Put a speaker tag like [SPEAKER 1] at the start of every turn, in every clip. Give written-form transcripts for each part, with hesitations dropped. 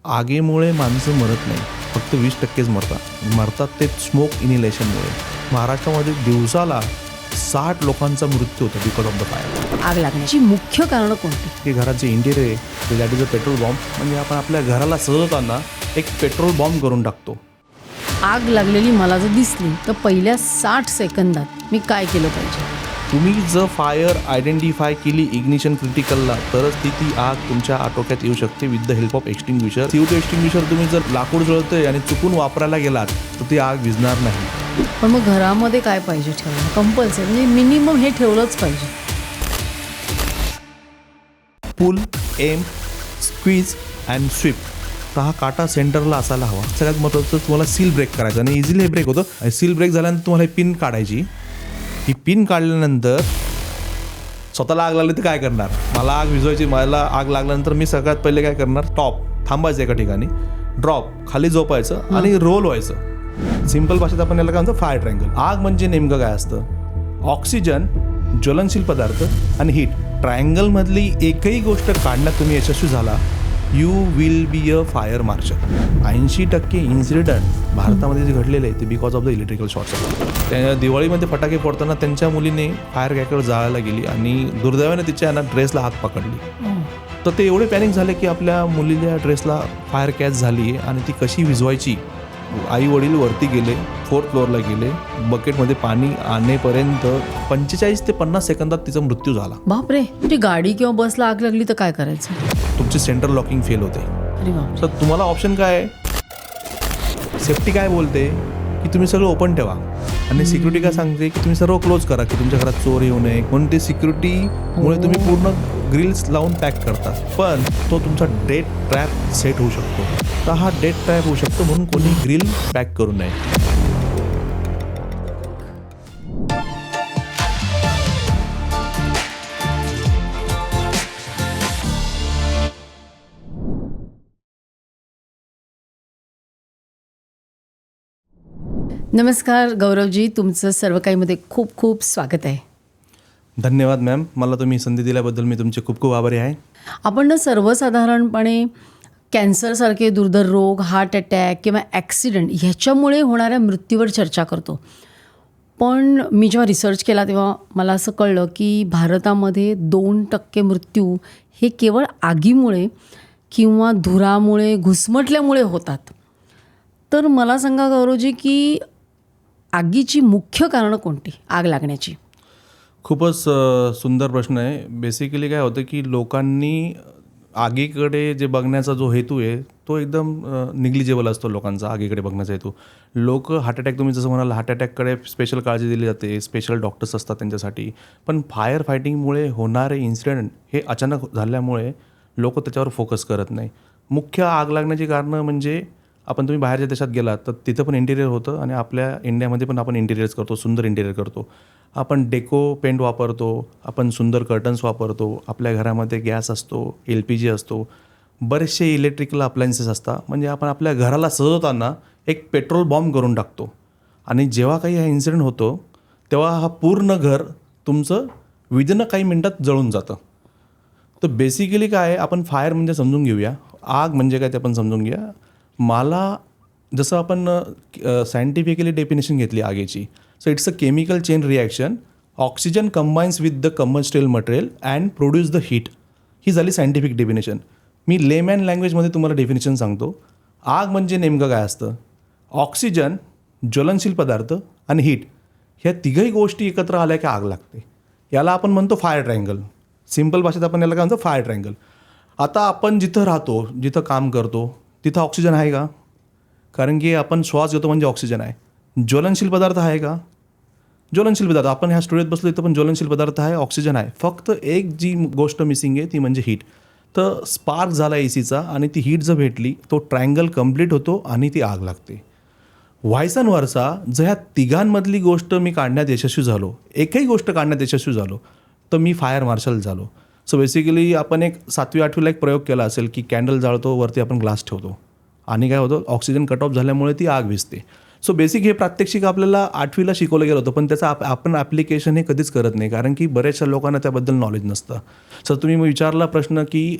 [SPEAKER 1] आगीमुळे माणसं मरत नाही, फक्त 20%च मरतात ते स्मोक इनिलेशनमुळे. महाराष्ट्रामध्ये दिवसाला 60 लोकांचा मृत्यू होतो बिकॉज ऑफ द फायर.
[SPEAKER 2] आग लागण्याची मुख्य कारणं कोणती?
[SPEAKER 1] की घराचे इंटिरियर आहे, that is a petrol bomb. म्हणजे आपण आपल्या घराला सजवताना एक पेट्रोल बॉम्ब करून टाकतो.
[SPEAKER 2] आग लागलेली मला जर दिसली तर पहिल्या 60 सेकंदात मी काय केलं पाहिजे?
[SPEAKER 1] तुम्ही जर फायर आयडेंटिफाय केली इग्निशन क्रिटिकलला, तरच ती आग तुमच्या आटोक्यात येऊ शकते with the help of extinguisher. CO2 extinguisher तुम्ही जर लाकूड जळतंय आणि चुकून वापरायला गेलात तर ती आग विझणार नाही.
[SPEAKER 2] पण मग घरामध्ये काय पाहिजे ठेवणं कंपल्सरी, म्हणजे मिनिमम हे ठेवलंच पाहिजे.
[SPEAKER 1] पुल, एम, स्क्वीज अँड स्वीप. तर हा काटा सेंटरला असायला हवा. सगळ्यात महत्त्वाचं तुम्हाला सील ब्रेक करायचं आणि इझिली हे ब्रेक होतं. सील ब्रेक झाल्यानंतर तुम्हाला ही पिन काढायची. ही पिन काढल्यानंतर स्वतःला आग लागली तर काय करणार? मला आग विझवायची, मला आग लागल्यानंतर मी सगळ्यात पहिले काय करणार? टॉप थांबायचं एका ठिकाणी, ड्रॉप खाली झोपायचं आणि रोल व्हायचं. सिंपल भाषेत आपण याला काय म्हणतो? Fire triangle. आग म्हणजे नेमकं काय असतं? ऑक्सिजन, ज्वलनशील पदार्थ आणि हीट. ट्रायंगलमधली एकही गोष्ट काढण्यात तुम्ही यशस्वी झाला, you will be a fire marshal. 80% incident भारतामध्ये जे घडलेले आहे ते because of the electrical shorts. त्या दिवाळीमध्ये फटाके फोडताना त्यांच्या मुलीने फायर क्रॅकर जाळायला गेली आणि दुर्दैवाने तिच्या ड्रेसला आग पकडली. तर ते एवढे पॅनिक झाले की आपल्या मुलीच्या ड्रेसला फायर कॅच झाली आणि ती कशी विझवायची. आई वडील वरती गेले, 4th फ्लोअरला गेले, बकेटमध्ये पाणी आणेपर्यंत 45 ते 50 सेकंदात तिचा मृत्यू झाला.
[SPEAKER 2] बापरे. तुझी गाडी किंवा बसला आग लागली तर काय करायचं?
[SPEAKER 1] तुमची सेंटर लॉकिंग फेल होते.
[SPEAKER 2] अरे बाप.
[SPEAKER 1] तर तुम्हाला ऑप्शन काय आहे? सेफ्टी काय बोलते की तुम्ही सगळं ओपन ठेवा आणि सिक्युरिटी काय सांगते की तुम्ही सर्व क्लोज करा की तुमच्या घरात चोर येऊ नये. म्हणून ते सिक्युरिटीमुळे तुम्ही पूर्ण ग्रिल्स लावून पॅक करता. पण तो तुमचा डेथ ट्रॅप सेट होऊ शकतो. तर हा डेथ ट्रॅप होऊ शकतो म्हणून कोणी ग्रिल पॅक करू नये.
[SPEAKER 2] नमस्कार गौरवजी, तुमचं सर्व काहीमध्ये खूप खूप स्वागत आहे.
[SPEAKER 1] धन्यवाद मॅम, मला तुम्ही संधी दिल्याबद्दल मी तुमचे खूप खूप आभारी आहे.
[SPEAKER 2] आपण ना सर्वसाधारणपणे कॅन्सरसारखे दुर्धर रोग, हार्ट अटॅक किंवा ॲक्सिडेंट ह्याच्यामुळे होणाऱ्या मृत्यूवर चर्चा करतो. पण मी जेव्हा रिसर्च केला तेव्हा मला असं कळलं की भारतामध्ये 2% मृत्यू हे केवळ आगीमुळे किंवा धुरामुळे, घुसमटल्यामुळे होतात. तर मला सांगा गौरवजी की आगीची मुख्य कारणं कोणती आग लागण्याची?
[SPEAKER 1] खूपच सुंदर प्रश्न आहे. बेसिकली काय होतं की लोकांनी आगीकडे जे बघण्याचा जो हेतू आहे तो एकदम निग्लिजेबल असतो लोकांचा. आगीकडे बघण्याचा हेतू, लोक हार्ट अटॅक, तुम्ही जसं म्हणाल हार्ट अटॅककडे स्पेशल काळजी दिली जाते, स्पेशल डॉक्टर्स असतात त्यांच्यासाठी. पण फायर फायटिंगमुळे होणारे इन्सिडेंट हे अचानक झाल्यामुळे लोक त्याच्यावर फोकस करत नाही. मुख्य आग लागण्याची कारणं म्हणजे आपण तुम्ही बाहेरच्या देशात गेलात तर तिथं पण इंटिरियर होतं आणि आपल्या इंडियामध्ये पण आपण इंटिरियर्स करतो, सुंदर इंटिरियर करतो. आपण डेको पेंट वापरतो, आपण सुंदर कर्टन्स वापरतो, आपल्या घरामध्ये गॅस असतो, LPG असतो, बरेचसे इलेक्ट्रिकल अप्लायन्सेस असतात. म्हणजे आपण आपल्या घराला सजवताना एक पेट्रोल बॉम्ब करून टाकतो आणि जेव्हा काही हा इन्सिडेंट होतो तेव्हा हा पूर्ण घर तुमचं विदिन काही मिनटात जळून जातं. तर बेसिकली काय आहे, आपण फायर म्हणजे समजून घेऊया, आग म्हणजे काय ते आपण समजून घेऊया. मला जसं आपण सायंटिफिकली डेफिनेशन घेतली आगीची, so it's a chemical chain reaction. Oxygen combines with the combustible material and produce the heat. ही झाली सायंटिफिक डेफिनेशन. मी लेमॅन लँग्वेजमध्ये तुम्हाला डेफिनेशन सांगतो. आग म्हणजे नेमकं काय असतं? ऑक्सिजन, ज्वलनशील पदार्थ आणि हीट, ह्या तिघही गोष्टी एकत्र आल्या की आग लागते. याला आपण म्हणतो फायर ट्रायंगल. सिंपल भाषेत आपण याला काय म्हणतो? Fire triangle. आता आपण जिथं राहतो, जिथं काम करतो तिथं ऑक्सिजन आहे का? कारण की आपण श्वास घेतो म्हणजे ऑक्सिजन आहे. ज्वलनशील पदार्थ आहे का? ज्वलनशील पदार्थ, आपण ह्या स्टुडिओत बसलो इथं पण ज्वलनशील पदार्थ आहे, ऑक्सिजन आहे. फक्त एक जी गोष्ट मिसिंग आहे ती म्हणजे हीट. तर स्पार्क झाला ACचा आणि ती हीट जर भेटली तो ट्रायंगल कंप्लीट होतो आणि ती आग लागते. व्हायस अँड वर्सा, जर ह्या तिघांमधली गोष्ट मी काढण्यात यशस्वी झालो, एकही गोष्ट काढण्यात यशस्वी झालो, तर मी फायर मार्शल झालो. सो बेसिकली आपण एक 7वी 8वीला एक प्रयोग केला असेल की कॅन्डल जाळतो, वरती आपण ग्लास ठेवतो आणि काय होतं, ऑक्सिजन कट ऑफ झाल्यामुळे ती आग विझते. सो बेसिक हे प्रात्यक्षिक आपल्याला 8वीला शिकवलं गेलं होतं, पण त्याचं आपण ॲप्लिकेशन हे कधीच करत नाही कारण की बऱ्याचशा लोकांना त्याबद्दल नॉलेज नसतं. सो तुम्ही विचारला प्रश्न की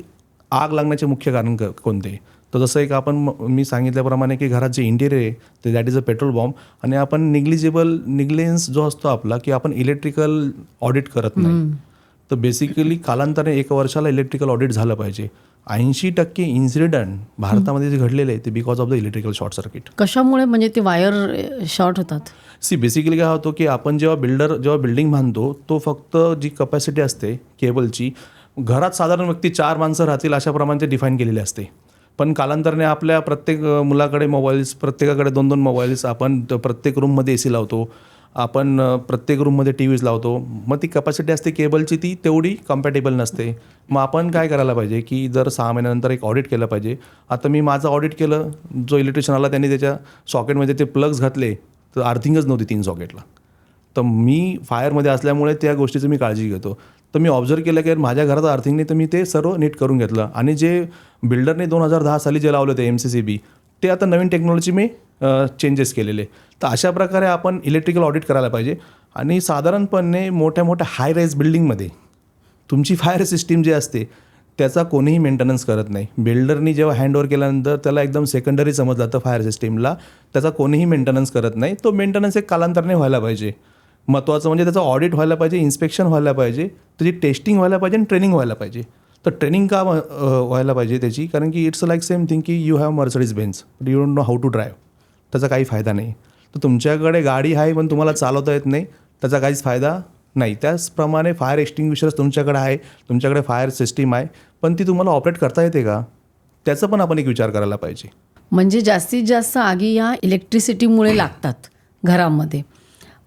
[SPEAKER 1] आग लागण्याचे मुख्य कारण कोणते, तर जसं एक आपण मी सांगितल्याप्रमाणे की घरात जे इंटिरियर आहे ते that is a petrol bomb. आणि आपण निग्लिजन्स जो असतो आपला की आपण इलेक्ट्रिकल ऑडिट करत नाही. तर बेसिकली कालांतराने 1 वर्षाला इलेक्ट्रिकल ऑडिट झालं पाहिजे. 80% इन्सिडेंट भारतामध्ये जे घडलेले आहे ते because of the electrical short circuit.
[SPEAKER 2] कशामुळे म्हणजे ते वायर शॉर्ट होतात?
[SPEAKER 1] बेसिकली काय होतं की आपण जेव्हा बिल्डिंग बांधतो तो फक्त जी कपॅसिटी असते केबलची, घरात साधारण व्यक्ती 4 माणसं राहतील अशा प्रमाणे ते डिफाईन केलेले असते. पण कालांतराने आपल्या प्रत्येक मुलाकडे मोबाईल्स, प्रत्येकाकडे 2-2 मोबाईल्स, आपण प्रत्येक रूममध्ये AC लावतो, आपण प्रत्येक रूममध्ये TVs लावतो. मग ती कपॅसिटी असते केबलची ती तेवढी कम्पॅटेबल नसते. मग आपण काय करायला पाहिजे की जर 6 महिन्यानंतर एक ऑडिट केलं पाहिजे. आता मी माझं ऑडिट केलं, जो इलेक्ट्रिशियन आला त्यांनी त्याच्या सॉकेटमध्ये ते प्लग्स घातले तर अर्थिंगच नव्हती 3 सॉकेटला. तर मी फायरमध्ये असल्यामुळे त्या गोष्टीची मी काळजी घेतो. तर मी ऑब्झर्व केलं की माझ्या घरात अर्थिंग नाही, तर मी ते सर्व नीट करून घेतलं. आणि जे बिल्डरने 2010 साली जे लावलं होते MCCB, ते आता नवीन टेक्नॉलॉजी मी चेंजेस केलेले. तर अशा प्रकारे आपण इलेक्ट्रिकल ऑडिट करायला पाहिजे. आणि साधारणपणे मोठ्या मोठ्या हाय राईज बिल्डिंगमध्ये तुमची फायर सिस्टीम जी असते त्याचा कोणीही मेंटेनन्स करत नाही. बिल्डरनी जेव्हा हँडओव्हर केल्यानंतर त्याला एकदम सेकंडरी समजलं जातं फायर सिस्टीमला, त्याचा कोणीही मेंटेनन्स करत नाही. तो मेंटेनन्स एक कालांतराने व्हायला पाहिजे. महत्त्वाचं म्हणजे त्याचं ऑडिट व्हायला पाहिजे, इन्स्पेक्शन व्हायला पाहिजे, त्याची टेस्टिंग व्हायला पाहिजे आणि ट्रेनिंग व्हायला पाहिजे. तर ट्रेनिंग का व्हायला पाहिजे त्याची, कारण की इट्स लाईक सेम थिंग की you have Mercedes Benz but you don't know how to drive. त्याचा काही फायदा नाही. तर तुमच्याकडे गाडी आहे पण तुम्हाला चालवता येत नाही, त्याचा काहीच फायदा नाही. त्याचप्रमाणे फायर एक्स्टिंग्विशर्स तुमच्याकडे आहे, तुमच्याकडे फायर सिस्टीम आहे, पण ती तुम्हाला ऑपरेट करता येते का, त्याचा पण आपण एक विचार करायला पाहिजे.
[SPEAKER 2] म्हणजे जास्तीत जास्त आगी या इलेक्ट्रिसिटीमुळे लागतात घरामध्ये.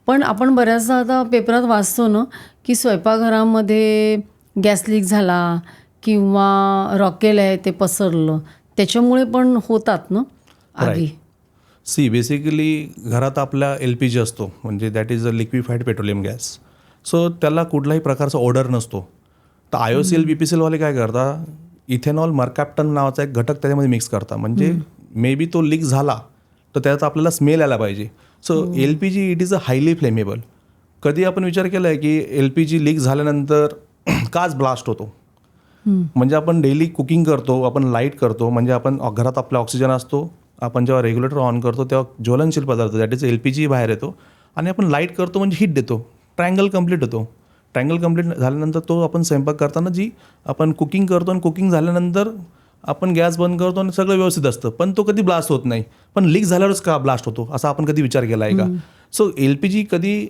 [SPEAKER 2] पण आपण बऱ्याचदा आता पेपरात वाचतो ना की स्वयंपाकघरामध्ये गॅस लीक झाला किंवा रॉकेल आहे ते पसरलं, त्याच्यामुळे पण होतात ना आगी.
[SPEAKER 1] बेसिकली घरात आपल्या LPG असतो, म्हणजे that is a liquefied petroleum gas. So त्याला कुठलाही प्रकारचा ऑर्डर नसतो. तर IOCL BPCL काय करतात, इथेनॉल मर्कॅप्टन नावाचा एक घटक त्याच्यामध्ये मिक्स करतात. म्हणजे मे बी तो लीक झाला तर त्यात आपल्याला स्मेल यायला पाहिजे. So LPG it is a highly flammable. कधी आपण विचार केला आहे की LPG लीक झाल्यानंतर काच ब्लास्ट होतो. म्हणजे आपण डेली कुकिंग करतो, आपण लाईट करतो, म्हणजे आपण घरात आपला ऑक्सिजन असतो, आपण जेव्हा रेग्युलेटर ऑन करतो तेव्हा ज्वलनशील पदार्थ दॅट इज LPG बाहेर येतो आणि आपण लाईट करतो म्हणजे हीट देतो. ट्रायंगल कंप्लीट होतो. ट्रायंगल कंप्लीट झाल्यानंतर तो आपण स्वयंपाक करताना जी आपण कुकिंग करतो आणि कुकिंग झाल्यानंतर आपण गॅस बंद करतो आणि सगळं व्यवस्थित असतं, पण तो कधी ब्लास्ट होत नाही. पण लीक झाल्यावरच का ब्लास्ट होतो असा आपण कधी विचार केला आहे का? सो LPG कधी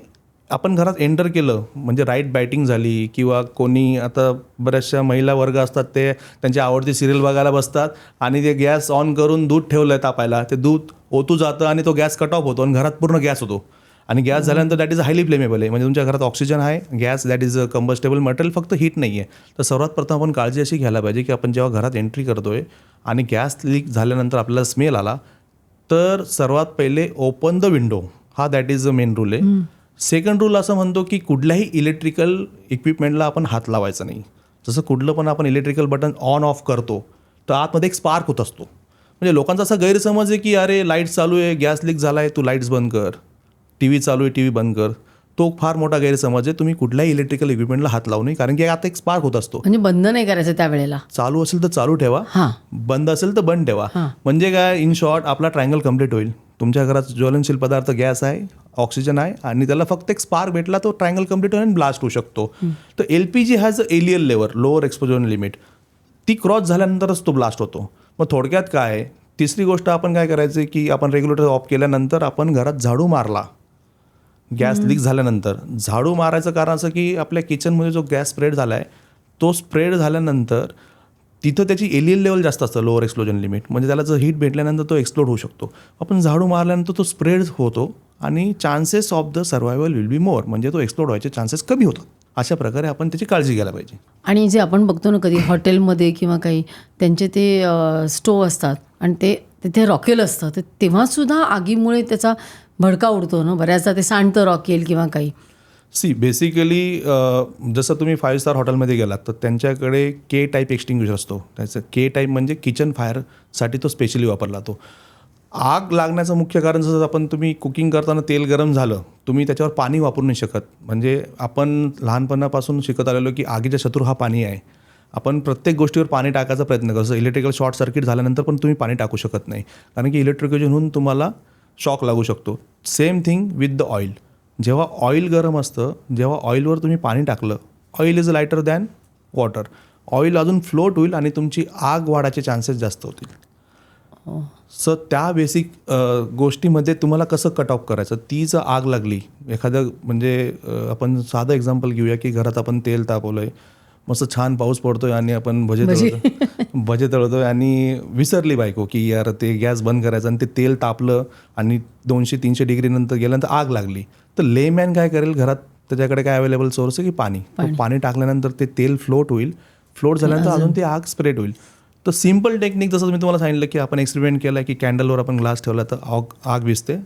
[SPEAKER 1] आपण घरात एंटर केलं म्हणजे राईट बॅटिंग झाली किंवा कोणी आता बऱ्याचशा महिला वर्ग असतात ते त्यांची आवडती सिरियल बघायला बसतात आणि ते गॅस ऑन करून दूध ठेवलं आहे तापायला, ते दूध ओतू जातं आणि तो गॅस कट ऑफ होतो आणि घरात पूर्ण गॅस होतो. आणि गॅस झाल्यानंतर दॅट इज हायली फ्लेमेबल आहे. म्हणजे तुमच्या घरात ऑक्सिजन आहे, gas that is a combustible material, फक्त हीट नाही आहे. तर सर्वात प्रथम आपण काळजी अशी घ्यायला पाहिजे की आपण जेव्हा घरात एंट्री करतो आहे आणि गॅस लीक झाल्यानंतर आपल्याला स्मेल आला तर सर्वात पहिले ओपन द विंडो, हा that is a main rule आहे. सेकंड रूल असं म्हणतो की कुठल्याही इलेक्ट्रिकल इक्विपमेंटला आपण हात लावायचा नाही. जसं कुठलं पण आपण इलेक्ट्रिकल बटन ऑन ऑफ करतो तर आतमध्ये एक स्पार्क होत असतो. म्हणजे लोकांचा असा गैरसमज आहे की अरे लाईट चालू आहे, गॅस लीक झाला आहे, तू लाईट्स बंद कर, TV चालू आहे, TV बंद कर. तो फार मोठा गैरसमज आहे. तुम्ही कुठल्याही इलेक्ट्रिकल इक्विपमेंटला हात लावू नये, कारण की आता एक स्पार्क होत असतो.
[SPEAKER 2] म्हणजे बंद नाही करायचं त्यावेळेला.
[SPEAKER 1] चालू असेल तर चालू ठेवा, बंद असेल तर बंद ठेवा. म्हणजे काय, इन शॉर्ट आपला ट्रायंगल कंप्लीट होईल. तुमच्या घरात ज्वलनशील पदार्थ गॅस आहे, ऑक्सिजन आहे आणि त्याला फक्त एक स्पार्क भेटला तो ट्रायंगल कंप्लीट होईल आणि ब्लास्ट होऊ शकतो. तर LPG has a LEL level, lower exposure limit, ती क्रॉस झाल्यानंतरच तो ब्लास्ट होतो. मग थोडक्यात काय आहे, तिसरी गोष्ट आपण काय करायचं की आपण रेग्युलेटर ऑफ केल्यानंतर आपण घरात झाडू मारला, गॅस लीक झाल्यानंतर झाडू मारायचं कारण असं की आपल्या किचनमध्ये जो गॅस स्प्रेड झाला आहे तो स्प्रेड झाल्यानंतर तिथं त्याची एलियल लेवल जास्त असतं, लोअर एक्सप्लोजन लिमिट, म्हणजे त्याला जर हीट भेटल्यानंतर तो एक्सप्लोड होऊ शकतो. आपण झाडू मारल्यानंतर तो स्प्रेड होतो आणि chances of the survival will be more, म्हणजे तो एक्सप्लोड व्हायचे चान्सेस कमी होतात. अशा प्रकारे आपण त्याची काळजी घ्यायला पाहिजे.
[SPEAKER 2] आणि जे आपण बघतो ना कधी हॉटेलमध्ये किंवा काही त्यांचे ते स्टोव असतात आणि ते तिथे रॉकेल असतं, तर तेव्हासुद्धा आगीमुळे त्याचा भडका उडतो ना बऱ्याचदा, ते सांडतं रॉकेल किंवा काही.
[SPEAKER 1] बेसिकली जसं तुम्ही 5 स्टार हॉटेलमध्ये गेलात तर त्यांच्याकडे K टाईप एक्स्टिंग्विशर असतो. त्याचं K टाईप म्हणजे किचन फायरसाठी तो स्पेशली वापरला जातो. आग लागण्याचं मुख्य कारण जसं आपण तुम्ही कुकिंग करताना तेल गरम झालं, तुम्ही त्याच्यावर पाणी वापरू नाही शकत. म्हणजे आपण लहानपणापासून शिकत आलेलो की आगीचा शत्रू हा पाणी आहे. आपण प्रत्येक गोष्टीवर पाणी टाकायचा प्रयत्न करतो. इलेक्ट्रिकल शॉर्ट सर्किट झाल्यानंतर पण तुम्ही पाणी टाकू शकत नाही, कारण की इलेक्ट्रिकेशन होऊन तुम्हाला शॉक लागू शकतो. Same thing with the oil. जेव्हा ऑइल गरम असतं, जेव्हा ऑइलवर तुम्ही पाणी टाकलं, oil is lighter than water, oil अजून फ्लोट होईल आणि तुमची आग वाढायचे चान्सेस जास्त होतील. सो त्या बेसिक गोष्टीमध्ये तुम्हाला कसं कट ऑफ करायचं. ती जर आग लागली एखाद्या म्हणजे आपण साधं एक्झाम्पल घेऊया की घरात आपण तेल तापवलं आहे, मस्त छान पाऊस पडतोय आणि आपण भजे तळतोय आणि विसरली बायको की यार ते गॅस बंद करायचं आणि ते तेल तापलं आणि 200-300 डिग्री नंतर गेल्यानंतर आग लागली. तर लेमॅन काय करेल, घरात त्याच्याकडे काय अवेलेबल सोर्स आहे की पाणी टाकल्यानंतर ते तेल फ्लोट होईल, फ्लोट झाल्यानंतर अजून ते आग स्प्रेड होईल. तर सिम्पल टेक्निक जसं मी तुम्हाला सांगितलं की आपण एक्सपेरिमेंट केला की कॅन्डलवर आपण ग्लास ठेवला तर आग विझते.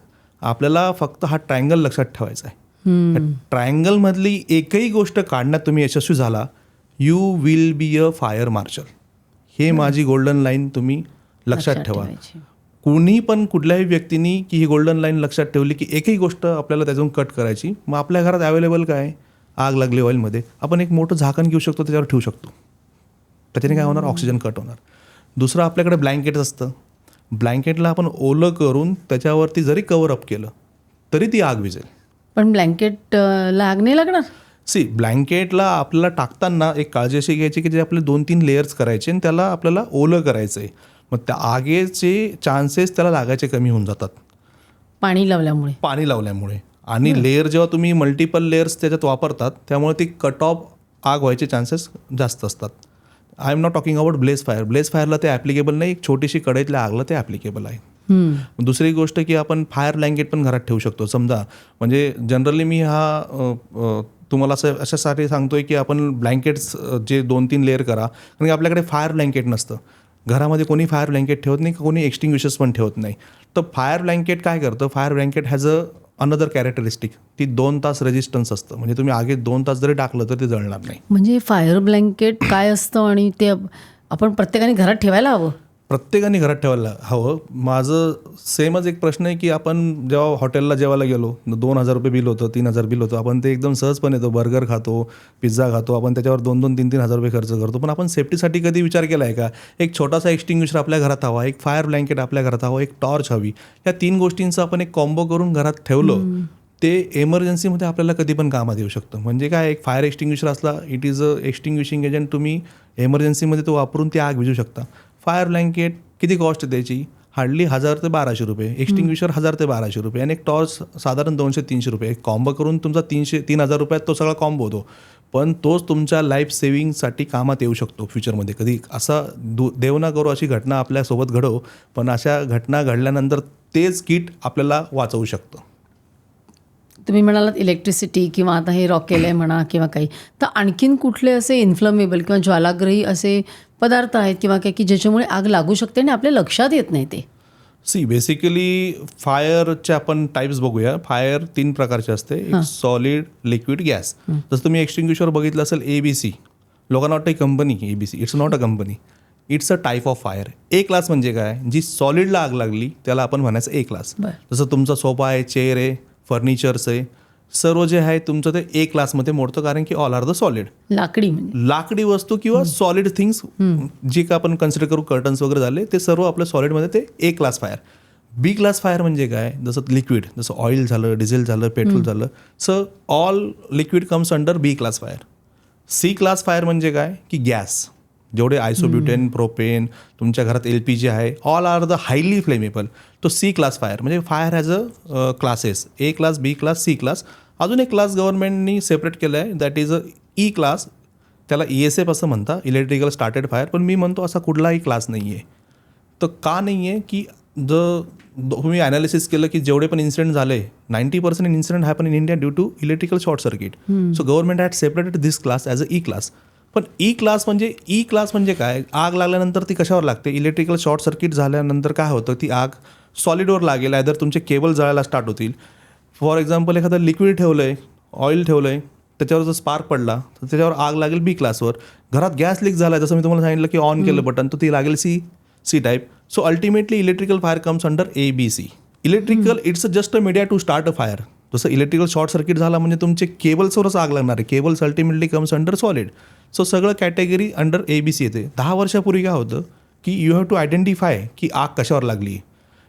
[SPEAKER 1] आपल्याला फक्त हा ट्रायंगल लक्षात ठेवायचा आहे. ट्रायंगलमधली एकही गोष्ट काढण्यात तुम्ही यशस्वी झाला, you will be a fire marshal. हे माझी गोल्डन लाईन तुम्ही लक्षात ठेवा. कुणी पण कुठल्याही व्यक्तीने की ही गोल्डन लाईन लक्षात ठेवली की एकही गोष्ट आपल्याला त्यातून कट करायची, मग आपल्या घरात अवेलेबल काय, आग लागली ऑइलमध्ये, आपण एक मोठं झाकण घेऊ शकतो, त्याच्यावर ठेवू शकतो. त्याच्याने काय होणार, ऑक्सिजन कट होणार. दुसरं आपल्याकडे ब्लँकेट असतं. ब्लँकेटला आपण ओलं करून त्याच्यावरती जरी कवर अप केलं तरी ती आग विझेल.
[SPEAKER 2] पण ब्लँकेटला आग नाही लागणार.
[SPEAKER 1] ब्लँकेटला आपल्याला टाकताना एक काळजी अशी घ्यायची की जे आपले 2-3 लेयर्स करायचे आणि त्याला आपल्याला ओलं करायचं आहे. मग त्या आगेचे चान्सेस त्याला लागायचे कमी होऊन जातात
[SPEAKER 2] पाणी लावल्यामुळे. आणि
[SPEAKER 1] लेअर जेव्हा तुम्ही मल्टिपल लेयर्स त्याच्यात वापरतात त्यामुळे ती कट ऑफ आग व्हायचे चान्सेस जास्त असतात. I am not talking about blaze fire. Blaze फायरला ते ॲप्लिकेबल नाही, एक छोटीशी कढईतल्या आगला ते ॲप्लिकेबल आहे. दुसरी गोष्ट की आपण फायर ब्लँकेट पण घरात ठेवू शकतो. समजा म्हणजे जनरली मी तुम्हाला अशासाठी सांगतोय की आपण ब्लँकेट्स जे 2-3 लेअर करा, कारण की आपल्याकडे फायर ब्लँकेट नसतं घरामध्ये. कोणी फायर ब्लँकेट ठेवत नाही, कोणी एक्सटिंग्विशर्स पण ठेवत नाही. तर फायर ब्लँकेट काय करतं, fire blanket has another characteristic, ती 2 तास रेजिस्टन्स असतं. म्हणजे तुम्ही आगे 2 तास जरी टाकलं तर ते जळणार नाही.
[SPEAKER 2] म्हणजे फायर ब्लँकेट काय असतं आणि ते आपण प्रत्येकाने घरात ठेवायला हवं.
[SPEAKER 1] प्रत्येकाने घरात ठेवायला हवं. माझं सेमच एक प्रश्न आहे की आपण जेव्हा हॉटेलला जेवायला गेलो, 2,000 रुपये बिल होतं, 3,000 बिल होतं, आपण ते एकदम सहजपणे येतो, बर्गर खातो, पिझ्झा खातो, आपण त्याच्यावर 2,000-3,000 रुपये खर्च करतो. पण आपण सेफ्टीसाठी कधी विचार केला आहे का, एक छोटासा एक्सटिंग्विशर आपल्या घरात हवा, एक फायर ब्लँकेट आपल्या घरात हवं, एक टॉर्च हवी. या 3 गोष्टींचं आपण एक कॉम्बो करून घरात ठेवलं, ते एमर्जन्सीमध्ये आपल्याला कधी पण कामात येऊ शकतं. म्हणजे काय, एक फायर एक्सटिंग्विशर असला, it is a extinguishing agent. तुम्ही एमर्जन्सीमध्ये तो वापरून ती आग विझू शकता. फायर ब्लँकेट किती कॉस्ट द्यायची, हार्डली 1,000 ते 1,200 रुपये. एक्सटिंग्विशर 1,000 ते 1,200 रुपये आणि एक टॉर्च साधारण 200-300 रुपये. एक कॉम्बो करून तुमचा 3,000 रुपयात तो सगळा कॉम्बो होतो. पण तोच तुमच्या लाईफ सेविंगसाठी कामात येऊ शकतो फ्युचरमध्ये. कधी असा देव ना करो अशी घटना आपल्यासोबत घडो, पण अशा घटना घडल्यानंतर तेच किट आपल्याला वाचवू शकतं.
[SPEAKER 2] तुम्ही म्हणालात इलेक्ट्रिसिटी किंवा आता हे रॉकेल आहे म्हणा किंवा काही, तर आणखीन कुठले असे इन्फ्लमेबल किंवा ज्वालाग्रही असे पदार्थ आहेत किंवा काही की ज्याच्यामुळे आग लागू शकते आणि आपल्या लक्षात येत नाही ते.
[SPEAKER 1] बेसिकली फायरचे आपण टाईप्स बघूया. फायर 3 प्रकारचे असते, एक सॉलिड, लिक्विड, गॅस. जसं तुम्ही एक्सटिंग्विशर बघितलं असेल, ABC. लोकांना वाटतं company ABC. It's not a company, it's a type of fire. A class म्हणजे काय, जी सॉलिडला आग लागली त्याला आपण म्हणायचं ए क्लास. जसं तुमचा सोफा आहे, चेअर आहे, फर्निचर्स आहे, सर्व जे आहे तुमचं ते ए क्लासमध्ये मोडतं, कारण की ऑल आर द सॉलिड. लाकडी वस्तू किंवा सॉलिड थिंग्स जी का आपण कन्सिडर करू, कर्टन्स वगैरे झाले, ते सर्व आपल्या सॉलिडमध्ये ते ए क्लास फायर. बी क्लास फायर म्हणजे काय, जसं लिक्विड, जसं ऑइल झालं, डिझेल झालं, पेट्रोल झालं, so all liquid comes under B class fire. C class fire म्हणजे काय की गॅस, जेवढे आयसोब्युटेन, प्रोपेन, तुमच्या घरात LPG आहे, all are the highly flammable. तो सी क्लास फायर. म्हणजे fire has a classes, A class, B class, C class. अजून एक क्लास गव्हर्नमेंटनी सेपरेट केलं आहे, that is a E class. त्याला ESF असं म्हणता, इलेक्ट्रिकल स्टार्टेड फायर. पण मी म्हणतो असा कुठलाही क्लास नाही आहे. तर का नाही आहे की जर तुम्ही ॲनालिसिस केलं की जेवढे पण इन्सिडेंट झाले, 90% incident happen in India due to electrical short circuit. So government had separated this class as a E class. पण ई क्लास म्हणजे काय, आग लागल्यानंतर ती कशावर लागते, इलेक्ट्रिकल शॉर्ट सर्किट झाल्यानंतर काय होतं, ती आग सॉलिडवर लागेल, आयदर तुमचे केबल जळायला स्टार्ट होतील. फॉर एक्झाम्पल, एखादं लिक्विड ठेवलं आहे, ऑइल ठेवलं आहे, त्याच्यावर जर स्पार्क पडला तर त्याच्यावर आग लागेल बी क्लासवर. घरात गॅस लीक झाला आहे, जसं मी तुम्हाला सांगितलं की ऑन केलं बटन, तर ती लागेल C type. So ultimately electrical fire comes under ABC. Electrical it's just a media to start a fire. जसं इलेक्ट्रिकल शॉर्ट सर्किट झाला म्हणजे तुमचे केबल्सवरच आग लागणार आहे. Cables ultimately comes under solid. So सगळं कॅटेगरी अंडर ABC येते. 10 वर्षापूर्वी काय होतं की यू हॅव टू आयडेंटिफाय की आग कशावर लागली.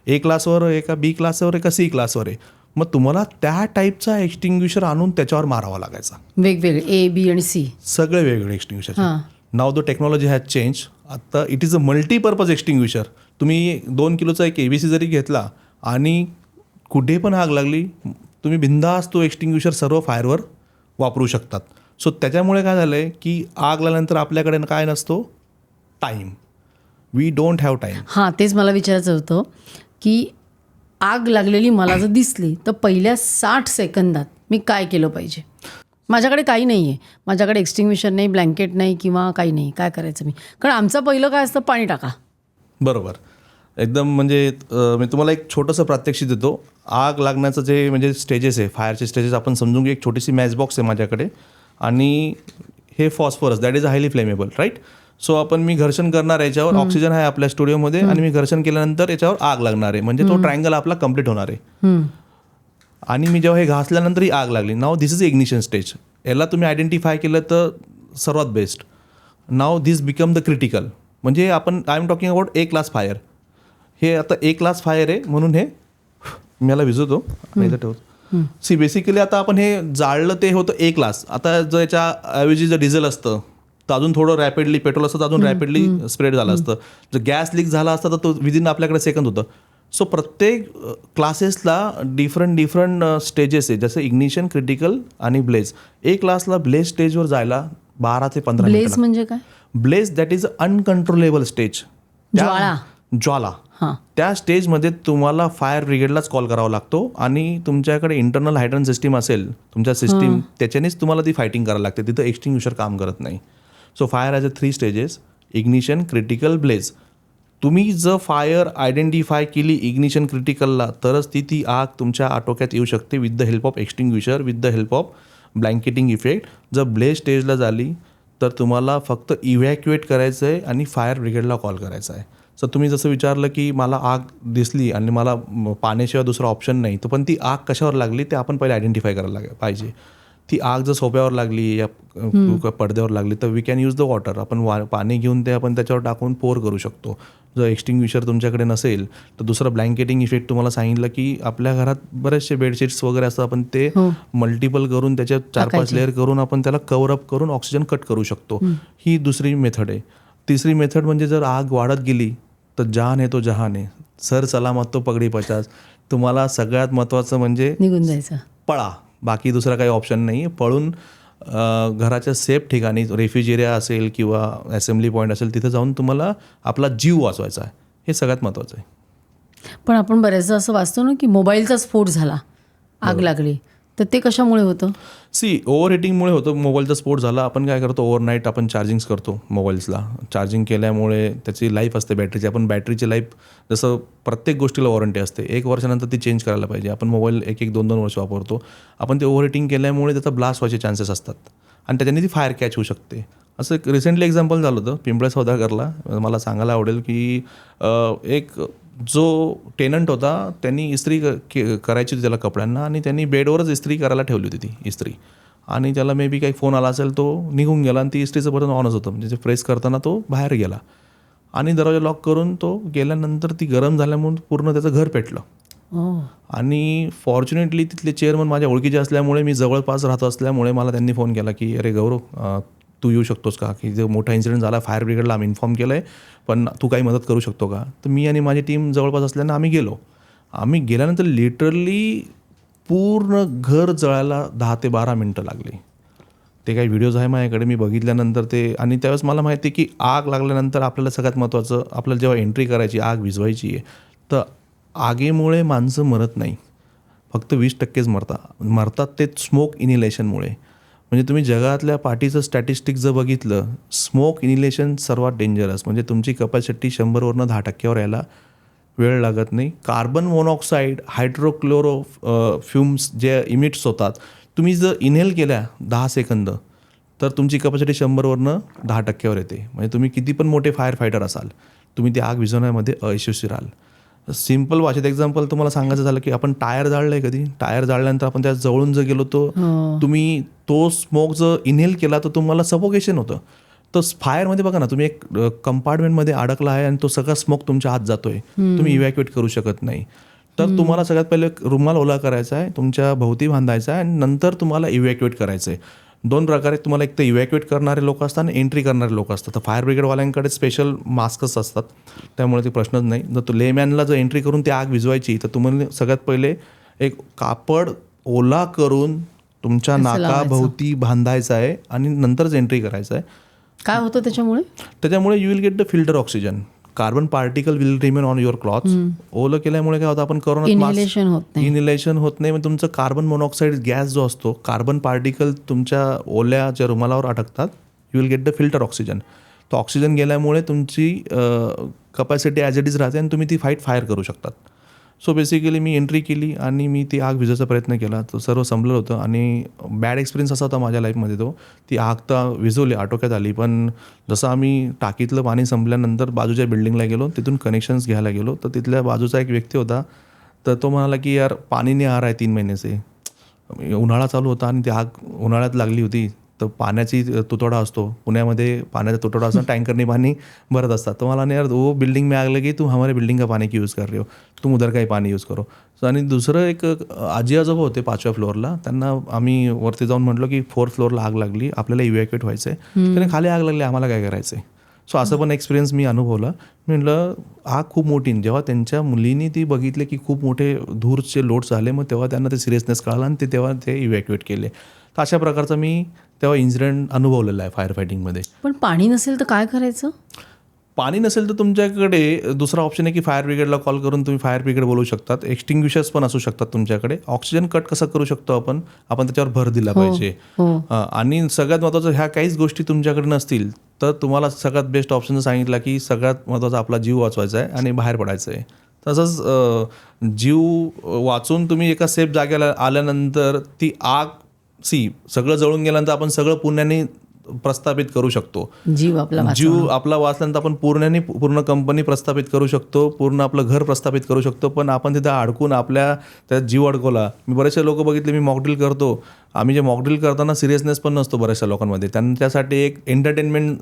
[SPEAKER 1] A क्लासवर आहे का B क्लासवर आहे का C क्लासवर आहे. मग तुम्हाला त्या टाईपचा एक्सटिंग्विशर आणून त्याच्यावर मारावा लागायचा.
[SPEAKER 2] वेगवेगळे A, B आणि C.
[SPEAKER 1] सगळे वेगवेगळे एक्सटिंग्विशर.
[SPEAKER 2] हां.
[SPEAKER 1] Now the technology has change. आता it is a multipurpose extinguisher. तुम्ही 2 किलोचा एक ABC जरी घेतला आणि कुठे पण आग लागली, तुम्ही बिंदास तो एक्सटिंग्विशर सर्व फायरवर वापरू शकतात. सो त्याच्यामुळे काय झालं आहे की आग लागल्यानंतर आपल्याकडे काय नसतो, time. We don't have time.
[SPEAKER 2] हां, तेच मला विचारायचं होतं की आग लागलेली मला जर दिसली तर पहिल्या 60 सेकंदात मी काय केलं पाहिजे? माझ्याकडे काही नाही आहे, माझ्याकडे एक्सटिंग्विशर नाही, ब्लँकेट नाही किंवा काही नाही, काय करायचं मी? कारण आमचं पहिलं काय असतं, पाणी टाका.
[SPEAKER 1] बरोबर. एकदम म्हणजे मी तुम्हाला एक छोटंसं प्रात्यक्षिक देतो. आग लागण्याचं जे म्हणजे स्टेजेस आहे, फायरचे स्टेजेस आपण समजून घेऊ. एक छोटीशी मॅच बॉक्स आहे माझ्याकडे आणि हे phosphorus that is a highly flammable, right. So मी घर्षण करणार आहे याच्यावर, ऑक्सिजन आहे आपल्या स्टुडिओमध्ये आणि मी घर्षण केल्यानंतर याच्यावर आग लागणार आहे. म्हणजे तो ट्रायंगल आपला कम्प्लीट होणार आहे. आणि मी जेव्हा हे घासल्यानंतर ही आग लागली. Now this is ignition stage. याला तुम्ही आयडेंटिफाय केलं तर सर्वात best. Now this become the critical. म्हणजे I am talking about A class fire. हे आता A क्लास फायर आहे म्हणून हे मी याला विजवतो आणि इथं ठेवतो. सी बेसिकली आता आपण हे जाळलं ते होतं A क्लास. आता जर याच्याऐवजी जर डिझेल असतं तर अजून थोडं रॅपिडली, पेट्रोल असतं तर अजून रॅपिडली स्प्रेड झालं असतं. जर गॅस लीक झाला असता तर तो विदिन आपल्याकडे सेकंद होतं. सो प्रत्येक क्लासेसला डिफरंट स्टेजेस आहे, जसं इग्निशन, क्रिटिकल आणि ब्लेज. A क्लासला ब्लेज स्टेजवर जायला 12 ते 15 मिनिटं.
[SPEAKER 2] ब्लेज म्हणजे काय?
[SPEAKER 1] Blaze that is uncontrollable stage. ज्वाला.
[SPEAKER 2] हां.
[SPEAKER 1] त्या स्टेजमध्ये तुम्हाला फायर ब्रिगेडलाच कॉल करावा लागतो आणि तुमच्याकडे इंटरनल हायड्रन सिस्टीम असेल तुमच्या सिस्टीम, त्याच्यानेच तुम्हाला ती फायटिंग करायला लागते. तिथं एक्सटिंग्विशर काम करत नाही. So fire has 3 stages: ignition, critical, blaze. तुम्ही जर फायर आयडेंटिफाय केली इग्निशन क्रिटिकलला तरच ती आग तुमच्या आटोक्यात येऊ शकते with the help of extinguisher, with the help of blanketing effect. जर ब्लेज स्टेजला झाली तर तुम्हाला फक्त इव्हॅक्युएट करायचं आहे आणि फायर ब्रिगेडला कॉल करायचा आहे. सो तुम्ही जसं विचारलं की मला आग दिसली आणि मला पाण्याशिवाय दुसरा ऑप्शन नाही, तर पण ती आग कशावर लागली ते आपण पहिले आयडेंटिफाय करायला पाहिजे. ती आग जर सोप्यावर लागली या पडद्यावर लागली तर we can use the water. आपण पाणी घेऊन ते आपण त्याच्यावर टाकून पोर करू शकतो. जर एक्सटिंग्विशर तुमच्याकडे नसेल तर दुसरं ब्लँकेटिंग इफेक्ट तुम्हाला सांगितलं की आपल्या घरात बरेचसे बेडशीट्स वगैरे असतात, आपण ते मल्टिपल करून त्याच्यात 4-5 लेअर करून आपण त्याला कव्हर अप करून ऑक्सिजन कट करू शकतो. ही दुसरी मेथड आहे. तिसरी मेथड म्हणजे जर आग वाढत गेली तर जान है तो जहान है, सर सलामत तो पगडी पचास. तुम्हाला सगळ्यात महत्त्वाचं म्हणजे
[SPEAKER 2] निघून जायचं,
[SPEAKER 1] पळा. बाकी दुसरा काही ऑप्शन नाही. पळून घराच्या सेफ ठिकाणी, रेफ्युज एरिया असेल किंवा असेंब्ली पॉईंट असेल, तिथं जाऊन तुम्हाला आपला जीव वाचवायचा आहे. हे सगळ्यात महत्त्वाचं आहे.
[SPEAKER 2] पण आपण बऱ्याचदा असं वाचतो ना की मोबाईलचा स्फोट झाला, आग लागली, तर ते कशामुळे होतं?
[SPEAKER 1] ओव्हर हिटिंगमुळे होतं. मोबाईलचा स्फोट झाला. आपण काय करतो, ओव्हरनाईट आपण चार्जिंग करतो मोबाईल्सला. चार्जिंग केल्यामुळे त्याची लाईफ असते बॅटरीची. आपण बॅटरीची लाईफ, जसं प्रत्येक गोष्टीला वॉरंटी असते, 1 वर्षानंतर ती चेंज करायला पाहिजे. आपण मोबाईल 1-1, 2-2 वर्ष वापरतो. आपण ते ओव्हर हिटिंग केल्यामुळे त्याचा ब्लास्ट व्हायचे चान्सेस असतात आणि त्याच्याने ती फायर कॅच होऊ शकते. असं एक रिसेंटली एक्झाम्पल झालं होतं पिंपळा सौदागरला. मला सांगायला आवडेल की एक जो टेनंट होता त्यांनी इस्त्री करायची होती त्याला कपड्यांना आणि त्यांनी बेडवरच इस्त्री करायला ठेवली होती ती इस्त्री. आणि त्याला मे बी काही फोन आला असेल, तो निघून गेला आणि ती इस्त्रीचं बटन ऑनच होतं. म्हणजे ते प्रेस करताना तो बाहेर गेला आणि दरवाजा लॉक करून तो गेल्यानंतर ती गरम झाल्यामुळे पूर्ण त्याचं घर पेटलं. आणि फॉर्च्युनेटली तिथले चेअरमन माझ्या ओळखीचे असल्यामुळे, मी जवळपास राहतो असल्यामुळे मला त्यांनी फोन केला की अरे गौरव, तू येऊ शकतोस का, की जो मोठा इन्सिडेंट झाला, फायर ब्रिगेडला आम्ही इन्फॉर्म केलं आहे, पण तू काही मदत करू शकतो का? तर मी आणि माझी टीम जवळपास असल्यानं आम्ही गेलो. आम्ही गेल्यानंतर लिटरली पूर्ण घर जळायला 10 ते 12 मिनटं लागली. ते काही व्हिडिओज आहे माझ्याकडे, मी बघितल्यानंतर ते. आणि त्यावेळेस मला माहिती आहे की आग लागल्यानंतर आपल्याला सगळ्यात महत्त्वाचं, आपल्याला जेव्हा एंट्री करायची, आग विझवायची आहे, तर आगीमुळे माणसं मरत नाही, फक्त 20%च मरतात ते स्मोक इनिलेशनमुळे. म्हणजे तुम्ही जगातल्या पार्टीचं स्टॅटिस्टिक जर बघितलं, स्मोक इनिलेशन सर्वात डेंजरस. म्हणजे तुमची कपॅसिटी 100वरनं 10% यायला वेळ लागत नाही. कार्बन मोनॉक्साईड, हायड्रोक्लोरो फ्युम्स जे इमिट्स होतात, तुम्ही जर इनहेल केल्या 10 सेकंद तर तुमची कपॅसिटी 100वरनं 10%वर येते. म्हणजे तुम्ही किती पण मोठे फायर फायटर असाल, तुम्ही ती आग विझवण्यामध्ये अयशस्वी राहाल. सिम्पल भाषेत एक्झाम्पल तुम्हाला सांगायचं झालं की आपण टायर जाळलंय कधी, टायर जाळल्यानंतर आपण त्या जवळून जर गेलो तो तुम्ही तो स्मोक जर इनहेल केला तर तुम्हाला सफोकेशन होतं. तर फायरमध्ये बघा ना, तुम्ही एक कंपार्टमेंटमध्ये अडकला आहे आणि तो सगळा स्मोक तुमच्या हात जातोय, तुम्ही इव्हॅक्युएट करू शकत नाही. तर तुम्हाला सगळ्यात पहिले रुमाल ओला करायचा आहे, तुमच्या भोवती बांधायचा आहे आणि नंतर तुम्हाला इव्हॅक्युएट करायचं आहे. 2 प्रकारे तुम्हाला एक तर इव्हॅक्युएट करणारे लोक असतात आणि एंट्री करणारे लोक असतात. तर फायर ब्रिगेडवाल्यांकडे स्पेशल मास्कच असतात, त्यामुळे ते प्रश्नच नाही. जर तो लेमॅनला जर एंट्री करून ती आग विझवायची तर तुम्हाला सगळ्यात पहिले एक कापड ओला करून तुमच्या नाकाभोवती बांधायचं आहे आणि नंतरच एंट्री करायचं आहे.
[SPEAKER 2] काय होतं त्याच्यामुळे
[SPEAKER 1] you will get the filter oxygen. Carbon particle will remain on your clothes. ओलं केल्यामुळे काय होतं, आपण
[SPEAKER 2] इनहेलेशन
[SPEAKER 1] होत नाही. मग तुमचं कार्बन मोनॉक्साईड गॅस जो असतो, कार्बन पार्टिकल तुमच्या ओल्याच्या रुमालावर अटकतात. You will get the filter oxygen. तो ऑक्सिजन गेल्यामुळे तुमची कपॅसिटी ॲज इट इज राहते आणि तुम्ही ती फायर करू शकतात. सो बेसिकली मी एंट्री केली आणि मी ती आग विझायचा प्रयत्न केला. तो सर्व संपलं होतं आणि बॅड एक्सपिरियन्स असा होता माझ्या लाईफमध्ये तो. ती आग तर विझवली, आटोक्यात आली, पण जसं आम्ही टाकीतलं पाणी संपल्यानंतर बाजूच्या बिल्डिंगला गेलो, तिथून कनेक्शन्स घ्यायला गेलो, तर तिथल्या बाजूचा एक व्यक्ती होता. तर तो म्हणाला की यार पाणी नाही आ रहा है 3 महीने से. उन्हाळा चालू होता आणि ती आग उन्हाळ्यात लागली होती. तर पाण्याची तुटवडा असतो पुण्यामध्ये, पाण्याचा तुटवडा असतो, टँकरनी पाणी भरत असतात. तो मला नाही यार, वो बिल्डिंग में आग लगी, तू हमारे बिल्डिंग का पाणी की यूज़ कर रहे हो, तुम उधर का ही पाणी यूज़ करो. आणि दुसरं एक आजी आजोबा होते 5व्या फ्लोअरला. त्यांना आम्ही वरती जाऊन म्हटलं की 4th फ्लोअरला आग लागली, आपल्याला इव्हॅक्युएट व्हायचं आहे. त्याने खाली आग लागली, आम्हाला काय करायचं आहे. सो असं पण एक्सपिरियन्स मी अनुभवला. म्हटलं आग खूप मोठी. जेव्हा त्यांच्या मुलींनी ती बघितले की खूप मोठे धूरचे लोड्स झाले, मग तेव्हा त्यांना ते सिरियसनेस कळाला आणि तेव्हा ते इव्हॅक्युएट केले. तर अशा प्रकारचा मी तेव्हा इन्सिडेंट अनुभवलेला आहे फायर फायटिंगमध्ये.
[SPEAKER 2] पण पाणी नसेल तर काय करायचं?
[SPEAKER 1] पाणी नसेल तर तुमच्याकडे दुसरा ऑप्शन आहे की फायर ब्रिगेडला कॉल करून तुम्ही फायर ब्रिगेड बोलवू शकतात. एक्सटिंग्विशर्स पण असू शकतात तुमच्याकडे. ऑक्सिजन कट कसं करू शकतो आपण त्याच्यावर भर दिला पाहिजे. आणि सगळ्यात महत्त्वाचं, ह्या काहीच गोष्टी तुमच्याकडे नसतील तर तुम्हाला सगळ्यात बेस्ट ऑप्शन सांगितला की सगळ्यात महत्त्वाचा आपला जीव वाचवायचा आहे आणि बाहेर पडायचं आहे. तसंच जीव वाचून तुम्ही एका सेफ जागेला आल्यानंतर ती आग सगळं जळून गेल्यानंतर आपण सगळं पुण्याने प्रस्थापित करू शकतो.
[SPEAKER 2] जीव
[SPEAKER 1] आपला वाचल्यानंतर आपण पूर्ण कंपनी प्रस्थापित करू शकतो, पूर्ण आपलं घर प्रस्थापित करू शकतो. पण आपण तिथं अडकून आपल्या त्यात जीव अडकवला. मी बरेचसे लोक बघितले, मी मॉकड्रिल करतो, आम्ही जे मॉकड्रिल करताना सिरियसनेस पण नसतो बऱ्याचशा लोकांमध्ये. त्यांच्यासाठी एक एंटरटेनमेंट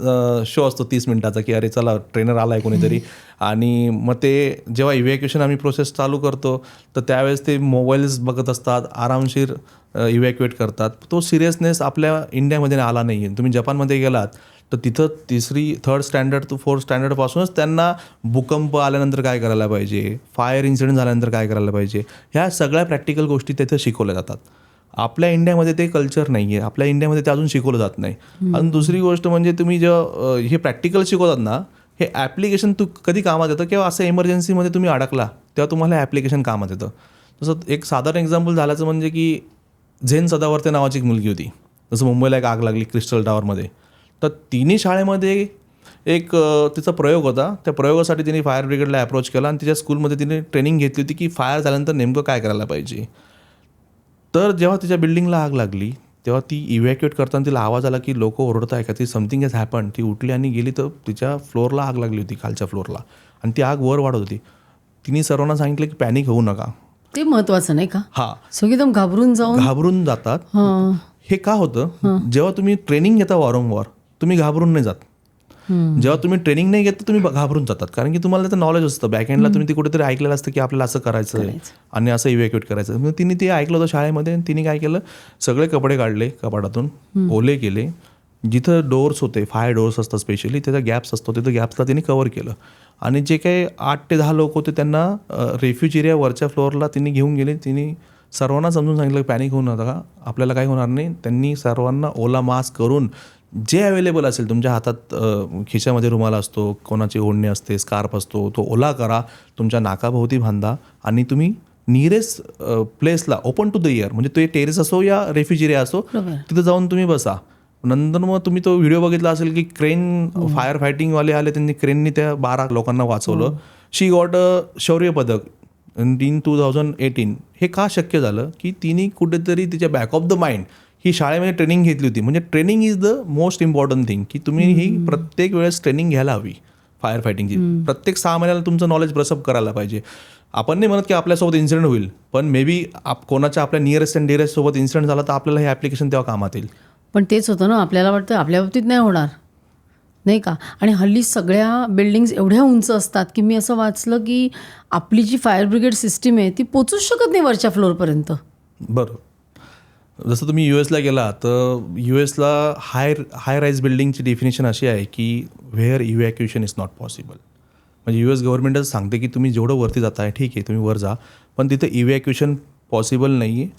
[SPEAKER 1] शो असतो 30 मिनिटाचा की अरे चला ट्रेनर आला आहे कोणीतरी. आणि मग ते जेव्हा इव्हॅक्युएशन आम्ही प्रोसेस चालू करतो तर त्यावेळेस ते मोबाईल्स बघत असतात, आरामशीर इव्हॅक्युएट करतात. तो सिरियसनेस आपल्या इंडियामध्ये आला नाही आहे. तुम्ही जपानमध्ये गेलात तर तिथं 3rd स्टँडर्ड to 4th स्टँडर्डपासूनच त्यांना भूकंप आल्यानंतर काय करायला पाहिजे, फायर इन्सिडेंट झाल्यानंतर काय करायला पाहिजे, ह्या सगळ्या प्रॅक्टिकल गोष्टी तिथं शिकवल्या जातात. आपल्या इंडियामध्ये ते कल्चर नाही आहे, आपल्या इंडियामध्ये ते अजून शिकवलं जात नाही. आणि दुसरी गोष्ट म्हणजे तुम्ही जेव्हा हे प्रॅक्टिकल शिकवतात ना, हे ॲप्लिकेशन कधी कामात येतं किंवा असं इमर्जन्सीमध्ये तुम्ही अडकला तेव्हा तुम्हाला ॲप्लिकेशन कामात येतं. तसं एक साधारण एक्झाम्पल झाल्याचं म्हणजे की झेन सदावर्ते नावाची एक मुलगी होती. जसं मुंबईला एक आग लागली क्रिस्टल टावरमध्ये, तर तिने शाळेमध्ये एक तिचा प्रयोग होता. त्या प्रयोगासाठी तिने फायर ब्रिगेडला अप्रोच केला आणि तिच्या स्कूलमध्ये तिने ट्रेनिंग घेतली होती की फायर झाल्यानंतर नेमकं काय करायला पाहिजे. तर जेव्हा तिच्या बिल्डिंगला आग लागली तेव्हा ती इव्हॅक्युएट करताना तिला आवाज आला की लोक ओरडत आहे का, ती समथिंग हॅज हॅपन. ती उठली आणि गेली तर तिच्या फ्लोअरला आग लागली होती, खालच्या फ्लोअरला, आणि ती आग वर वाढत होती. तिने सर्वांना सांगितलं की पॅनिक होऊ नका.
[SPEAKER 2] ते महत्वाचं नाही का?
[SPEAKER 1] हां,
[SPEAKER 2] एकदम घाबरून
[SPEAKER 1] जातात. हे का होतं, जेव्हा तुम्ही ट्रेनिंग घेता वारंवार तुम्ही घाबरून नाही जात. जेव्हा तुम्ही ट्रेनिंग नाही घेत तर तुम्ही घाबरून जातात, कारण की तुम्हाला त्याचं नॉलेज असतं. बॅकएंडला तुम्ही ते कुठेतरी ऐकलेलं असतं की आपल्याला असं करायचं आहे आणि असं इव्हॅक्युएट करायचं. मग तिने ते ऐकलं होतं शाळेमध्ये. तिने काय केलं, सगळे कपडे काढले कपाटातून, ओले केले, जिथं डोअर्स होते, फायर डोअर्स असतात स्पेशली, त्याचा गॅप्स असतो, तिथं गॅप्सला तिने कव्हर केलं. आणि जे काही 8 ते 10 लोक होते त्यांना रेफ्युज एरिया वरच्या फ्लोअरला तिने घेऊन गेले. तिने सर्वांना समजून सांगितलं की पॅनिक होऊ नका, आपल्याला काही होणार नाही. त्यांनी सर्वांना ओला मास्क करून जे अवेलेबल असेल तुमच्या हातात, खिशामध्ये रुमाल असतो, कोणाची ओढणी असते, स्कार्फ असतो, तो ओला करा, तुमच्या नाकाभोवती बांधा आणि तुम्ही नियरेस्ट प्लेसला ओपन टू द एअर, म्हणजे तो टेरेस असो या रेफ्युज एरिया असो, तिथं जाऊन तुम्ही बसा. नंतर मग तुम्ही तो व्हिडिओ बघितला असेल की क्रेन फायर फायटिंगवाले आले, त्यांनी क्रेननी त्या 12 लोकांना वाचवलं. शी गॉट अ शौर्य पदक इन 2018. हे का शक्य झालं की तिने कुठेतरी तिच्या बॅक ऑफ द माइंड ही शाळेमध्ये ट्रेनिंग घेतली होती. म्हणजे training is the most important thing, की तुम्ही ही प्रत्येक वेळेस ट्रेनिंग घ्यायला हवी फायर फायटिंगची. प्रत्येक 6 महिन्याला तुमचं नॉलेज ब्रशअप करायला पाहिजे. आपण नाही म्हणत की आपल्यासोबत इन्सिडेंट होईल, पण मे बी कोणाच्या आपल्या नियरेस्ट अँड डिअरेस्ट सोबत इन्सिडेंट झाला तर आपल्याला हे ॲप्लिकेशन तेव्हा कामात येईल.
[SPEAKER 2] पण तेच होतं ना, आपल्याला वाटतं आपल्या बाबतीत नाही होणार, नाही का? आणि हल्ली सगळ्या बिल्डिंग्स एवढ्या उंच असतात की मी असं वाचलं की आपली जी फायर ब्रिगेड सिस्टीम आहे ती पोचूच शकत नाही वरच्या फ्लोअरपर्यंत.
[SPEAKER 1] बरं, जसं तुम्ही US ला गेला तर US ला हाय राईज बिल्डिंगची डेफिनेशन अशी आहे की where evacuation is not possible. म्हणजे US गव्हर्नमेंटच सांगते की तुम्ही जेवढं वरती जाताय ठीक आहे, तुम्ही वर जा, पण तिथं इव्हॅक्युएशन पॉसिबल नाही आहे.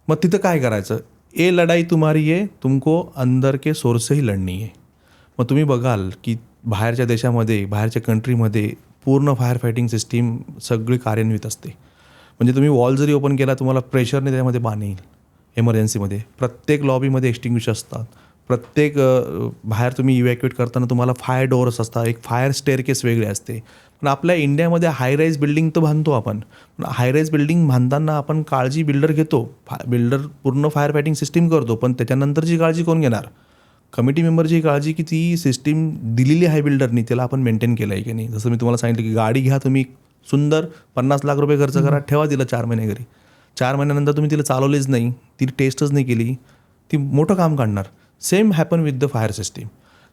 [SPEAKER 1] मग तिथं काय करायचं? ए लढाई तुम्हारी आहे, तुमको अंदर के सोर्स से ही लढणी आहे. मग तुम्ही बघाल की बाहेरच्या देशामध्ये, बाहेरच्या कंट्रीमध्ये पूर्ण फायर फायटिंग सिस्टीम सगळी कार्यान्वित असते. म्हणजे तुम्ही वॉल जरी ओपन केला तुम्हाला प्रेशरने त्यामध्ये पाणी येईल. एमर्जन्सीमध्ये प्रत्येक लॉबीमध्ये एक्स्टिंग्विशर असतात. प्रत्येक बाहेर तुम्ही इव्हॅक्युएट करताना तुम्हाला फायर डोअर्स असतात, एक फायर स्टेअरकेस वेगळे असते. पण आपल्या इंडियामध्ये हाय राईज बिल्डिंग तर बांधतो आपण, पण हाय राईज बिल्डिंग बांधताना आपण काळजी बिल्डर घेतो, बिल्डर पूर्ण फायर फायटिंग सिस्टीम करतो, पण त्याच्यानंतरची काळजी कोण घेणार? कमिटी मेंबरची काळजी की ती सिस्टीम दिलेली आहे बिल्डरनी, त्याला आपण मेंटेन केलं आहे की नाही. जसं मी तुम्हाला सांगितलं की गाडी घ्या तुम्ही, सुंदर 50 लाख रुपये खर्च करा, ठेवा तिला 4 महिने घरी. 4 महिन्यानंतर तुम्ही तिला चालवलीच नाही, ती टेस्टच नाही केली, ती मोठं काम काढणार. Same happen with the fire system.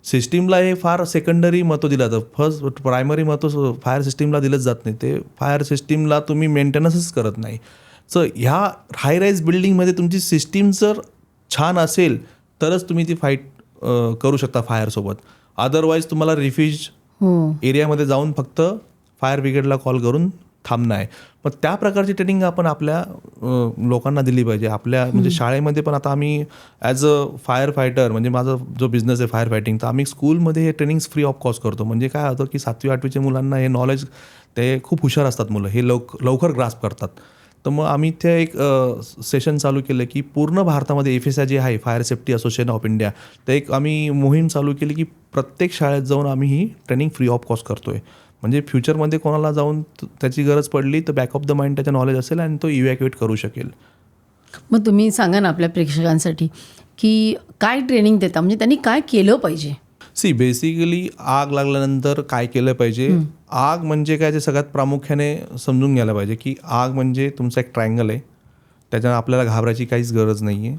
[SPEAKER 1] सिस्टीमला हे फार सेकंडरी महत्त्व दिलं जातं, फर्स्ट प्रायमरी महत्त्व फायर सिस्टीमला दिलंच जात नाही. ते फायर सिस्टीमला तुम्ही मेंटेनन्सच करत नाही. सो ह्या हाय राईज बिल्डिंगमध्ये तुमची सिस्टीम जर छान असेल तरच तुम्ही ती फाईट करू शकता फायरसोबत. अदरवाईज तुम्हाला रिफ्यूज एरियामध्ये जाऊन फक्त फायर ब्रिगेडला कॉल करून थांबणं आहे. मग त्या प्रकारची ट्रेनिंग आपण आपल्या लोकांना दिली पाहिजे. आपल्या म्हणजे शाळेमध्ये पण आता आम्ही ॲज अ फायर फायटर, म्हणजे माझा जो बिझनेस आहे फायर फायटिंग, तर आम्ही स्कूलमध्ये हे ट्रेनिंग्स फ्री ऑफ कॉस्ट करतो. म्हणजे काय होतं की 7वी 8वीच्या मुलांना हे नॉलेज, ते खूप हुशार असतात मुलं, हे लवकर ग्रास्प करतात. तर मग आम्ही इथे एक सेशन चालू केलं की पूर्ण भारतामध्ये FSI जे आहे, fire safety association of India, तर एक आम्ही मोहीम चालू केली की प्रत्येक शाळेत जाऊन आम्ही ही ट्रेनिंग फ्री ऑफ कॉस्ट करतो आहे. म्हणजे फ्युचरमध्ये कोणाला जाऊन त्याची गरज पडली तर बॅक ऑफ द माइंड त्याचं नॉलेज असेल आणि तो इव्हॅक्युएट करू शकेल.
[SPEAKER 2] मग तुम्ही सांगा ना आपल्या प्रेक्षकांसाठी की काय ट्रेनिंग देता, म्हणजे त्यांनी काय केलं पाहिजे?
[SPEAKER 1] बेसिकली आग लागल्यानंतर काय केलं पाहिजे? आग म्हणजे काय ते सगळ्यात प्रामुख्याने समजून घ्यायला पाहिजे की आग म्हणजे तुमचा एक ट्रायंगल आहे, त्याच्यानं आपल्याला घाबरायची काहीच गरज नाही आहे.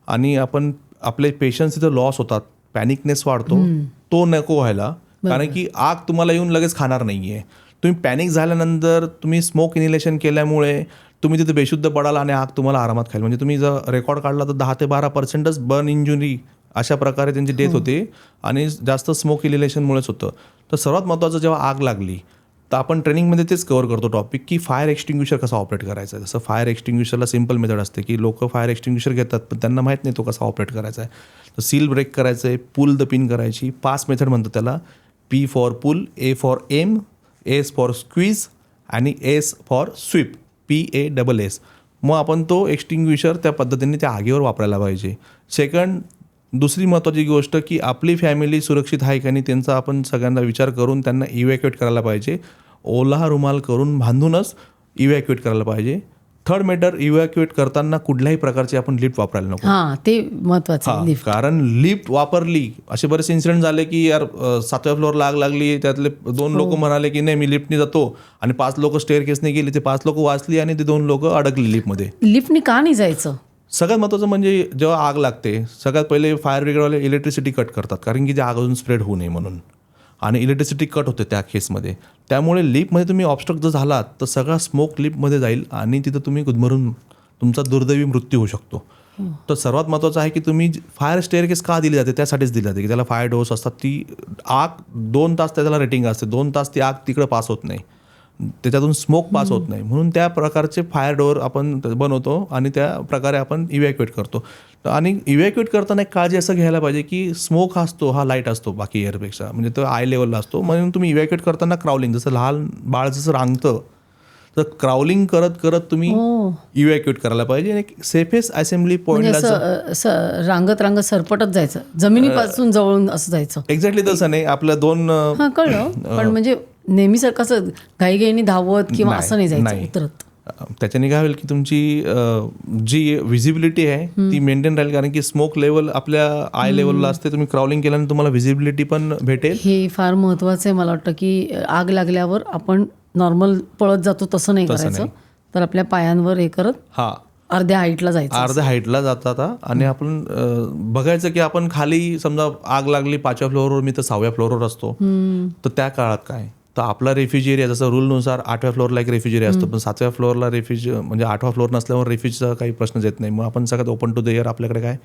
[SPEAKER 1] आणि आपले पेशन्स तिथं लॉस होतात, पॅनिकनेस वाढतो, तो नको व्हायला. कारण की आग तुम्हाला येऊन लगेच खाणार नाही आहे. तुम्ही पॅनिक झाल्यानंतर तुम्ही स्मोक इन्हेलेशन केल्यामुळे तुम्ही तिथे बेशुद्ध पडाल आणि आग तुम्हाला आरामात खाईल. म्हणजे तुम्ही जर रेकॉर्ड काढला तर 10 ते 12% बर्न इंजुरी अशा प्रकारे त्यांची डेथ होते आणि जास्त स्मोक इन्हेलेशनमुळेच होतं. तर सर्वात महत्त्वाचं जेव्हा आग लागली तर आपण ट्रेनिंगमध्ये तेच कव्हर करतो टॉपिक की फायर एक्स्टिंग्विशर कसा ऑपरेट करायचा आहे. जसं फायर एक्स्टिंग्विशरला सिम्पल मेथड असते की लोक फायर एक्स्टिंग्विशर घेतात पण त्यांना माहीत नाही तो कसा ऑपरेट करायचा आहे. तर सील ब्रेक करायचं आहे, पुल द पिन करायची, पास मेथड म्हणतो त्याला. P for pull, A for aim, S for squeeze आणि S फॉर स्वीप, PASS. मग आपण तो एक्स्टिंग्विशर त्या पद्धतीने त्या आगीवर वापरायला पाहिजे. सेकंड, दुसरी महत्त्वाची गोष्ट की आपली फॅमिली सुरक्षित आहे का नाही त्यांचा आपण सगळ्यांना विचार करून त्यांना इव्हॅक्युएट करायला पाहिजे. ओला रुमाल करून बांधूनच इव्हॅक्युएट करायला पाहिजे. थर्ड मॅटर, इव्हॅक्युएट करताना कुठल्याही प्रकारची आपण लिफ्ट वापरायला नको.
[SPEAKER 2] हां, ते महत्त्वाचं. लिफ्ट,
[SPEAKER 1] कारण लिफ्ट वापरली, असे बरेचसे इन्सिडेंट झाले की यार 7व्या फ्लोअरला आग लागली, त्यातले 2 लोक म्हणाले की नाही मी लिफ्टने जातो आणि 5 लोक स्टेअरकेसने गेली, ते 5 लोक वाचली आणि ते 2 लोक अडकली लिफ्टमध्ये.
[SPEAKER 2] लिफ्टने का नाही जायचं?
[SPEAKER 1] सगळ्यात महत्त्वाचं म्हणजे जेव्हा आग लागते सगळ्यात पहिले फायर ब्रिगेडवाले इलेक्ट्रिसिटी कट करतात, कारण की ते आग अजून स्प्रेड होऊ नये म्हणून. आणि इलेक्ट्रिसिटी कट होते त्या केसमध्ये. त्यामुळे लिफ्टमध्ये तुम्ही ऑब्स्ट्रक्ट जर झालात तर सगळा स्मोक लिफ्टमध्ये जाईल आणि तिथं तुम्ही गुदमरून तुमचा दुर्दैवी मृत्यू होऊ शकतो. तर सर्वात महत्त्वाचं आहे की तुम्ही फायर स्टेअरकेस का दिली जाते, त्यासाठीच दिली जाते की त्याला फायर डोर्स असतात. ती आग 2 तास त्याला रेटिंग असते, 2 तास ती आग तिकडं पास होत नाही, त्याच्यातून स्मोक पास होत नाही, म्हणून त्या प्रकारचे फायर डोअर आपण बनवतो आणि त्या प्रकारे आपण इव्हॅक्युएट करतो. आणि इव्हॅक्युएट करताना एक काळजी असं घ्यायला पाहिजे की स्मोक असतो हा लाईट असतो बाकी एअरपेक्षा, म्हणजे तो आय लेवलला असतो. म्हणून तुम्ही इव्हॅक्युएट करताना क्राउलिंग, जसं लहान बाळ जसं रांगतं तर क्राउलिंग करत करत तुम्ही इव्हॅक्युएट करायला पाहिजे. आणि सेफेस्ट असेंब्ली पॉईंटला
[SPEAKER 2] रांगत रांगत सरपटत जायचं, जमिनीपासून जवळून असं जायचं.
[SPEAKER 1] एक्झॅक्टली तसं नाही, आपल्या 2
[SPEAKER 2] कळलं, पण म्हणजे नेहमीसारखं असं घाईघाईने धावत किंवा असं नाही जायचं उतरत.
[SPEAKER 1] त्याच्याने काय होईल की तुमची जी व्हिजिबिलिटी आहे ती मेंटेन राहील, कारण की स्मोक लेवल आपल्या आय लेवलला असते. तुम्ही क्राउलिंग केल्यानंतर तुम्हाला व्हिजिबिलिटी पण भेटेल.
[SPEAKER 2] हे फार महत्त्वाचं आहे. मला वाटतं की आग लागल्यावर आपण नॉर्मल पळत जातो तसं नाही
[SPEAKER 1] तसं
[SPEAKER 2] करायचं,
[SPEAKER 1] नाही.
[SPEAKER 2] तर आपल्या पायांवर हे करत
[SPEAKER 1] हां,
[SPEAKER 2] अर्ध्या हाईटला जायचं.
[SPEAKER 1] अर्ध्या हाईटला जातात आणि आपण बघायचं की आपण खाली समजा आग लागली 5व्या फ्लोअरवर, मी तर 6व्या फ्लोअरवर असतो, तर त्या काळात काय, तर आपला रेफ्युज एरिया जसं रूलनुसार 8व्या फ्लोअरला एक रेफ्युज एरिया असतो, पण 7व्या फ्लोअरला रेफ्युज म्हणजे 8वा फ्लोअर नसल्यावर रेफ्युजचा काही प्रश्नच येत नाही. मग आपण सगळ्यात ओपन टू द एअर आपल्याकडे काय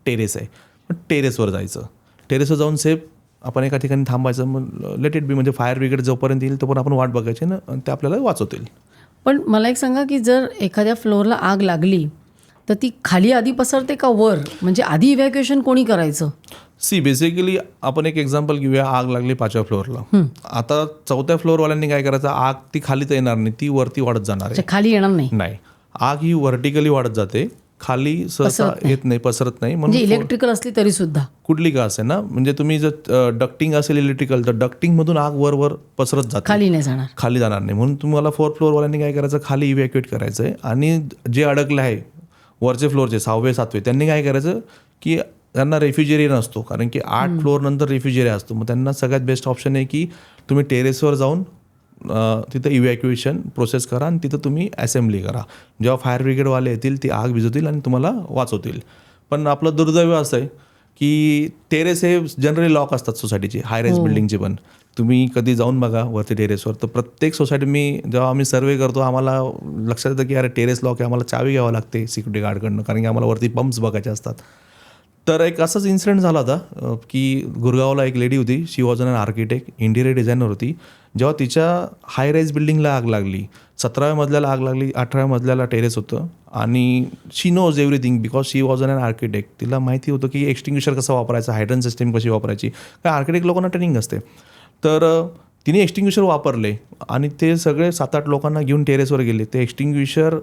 [SPEAKER 1] टेरेस आहे, मग टेरेसवर जायचं. टेरेसवर जाऊन सेफ आपण एका ठिकाणी थांबायचं, मग लेट इट बी, म्हणजे फायर ब्रिगेड जोपर्यंत येईल तोपर्यंत आपण वाट बघायची ना, आणि ते आपल्याला वाचवतील.
[SPEAKER 2] पण मला एक सांगा की जर एखाद्या फ्लोअरला आग लागली तर ती खाली आधी पसरते का वर, म्हणजे आधी इव्हॅक्युएशन कोणी करायचं?
[SPEAKER 1] बेसिकली आपण एक एक्झाम्पल घेऊया. आग लागली 5व्या फ्लोअरला, आता 4थ्या फ्लोअरवाल्यांनी काय करायचं, आग ती खाली तर येणार नाही, ती वरती वाढत जाणार आहे.
[SPEAKER 2] खाली येणार नाही.
[SPEAKER 1] नाही, आग ही व्हर्टिकली वाढत जाते, खाली सहसा येत नाही, पसरत नाही.
[SPEAKER 2] म्हणजे
[SPEAKER 1] म्हणून
[SPEAKER 2] इलेक्ट्रिकल असली तरी सुद्धा
[SPEAKER 1] कुठली का असेल ना, म्हणजे तुम्ही जर डक्टिंग असेल इलेक्ट्रिकल, तर डक्टिंगमधून आग वर पसरत जाते,
[SPEAKER 2] खाली नाही जाणार.
[SPEAKER 1] खाली जाणार नाही. म्हणून तुम्हाला 4th फ्लोअरवाल्यांनी काय करायचं, खाली इव्हॅक्युएट करायचं आहे. आणि जे अडकले आहे वरचे फ्लोअरचे 6वे 7वे, त्यांनी काय करायचं की त्यांना रेफ्युजरी नसतो, कारण की 8 फ्लोअर नंतर रेफ्युजरी असतो. मग त्यांना सगळ्यात बेस्ट ऑप्शन आहे की तुम्ही टेरेसवर जाऊन तिथं इव्हॅक्युएशन प्रोसेस करा आणि तिथं तुम्ही असेंब्ली करा. जेव्हा फायर ब्रिगेडवाले येतील ती आग विझवतील आणि तुम्हाला वाचवतील. पण आपलं दुर्दैव असं आहे की टेरेस हे जनरली लॉक असतात सोसायटीचे, हाय राईज बिल्डिंगचे. पण तुम्ही कधी जाऊन बघा वरती टेरेसवर, तर प्रत्येक सोसायटी जेव्हा आम्ही सर्वे करतो आम्हाला लक्षात येतं की अरे टेरेस लॉक आहे, आम्हाला चावी घ्यावं लागते सिक्युरिटी गार्डकडनं, कारण की आम्हाला वरती पंप्स बघायचे असतात. तर एक असाच इन्सिडेंट झाला होता की गुरगावला एक लेडी होती, she was an architect, interior designer होती. जेव्हा तिच्या हाय राईज बिल्डिंगला आग लागली, 17व्या मजल्याला आग लागली, 18व्या मजल्याला टेरेस होतं, आणि she knows everything because she was an architect. तिला माहिती होतं की एक्सटिंग्विशर कसं वापरायचं, हायड्रन सिस्टीम कशी वापरायची, काय आर्किटेक्ट लोकांना ट्रेनिंग असते. तर तिने एक्सटिंग्विशर वापरले आणि ते सगळे 7-8 लोकांना घेऊन टेरेसवर गेले. ते एक्सटिंग्विशर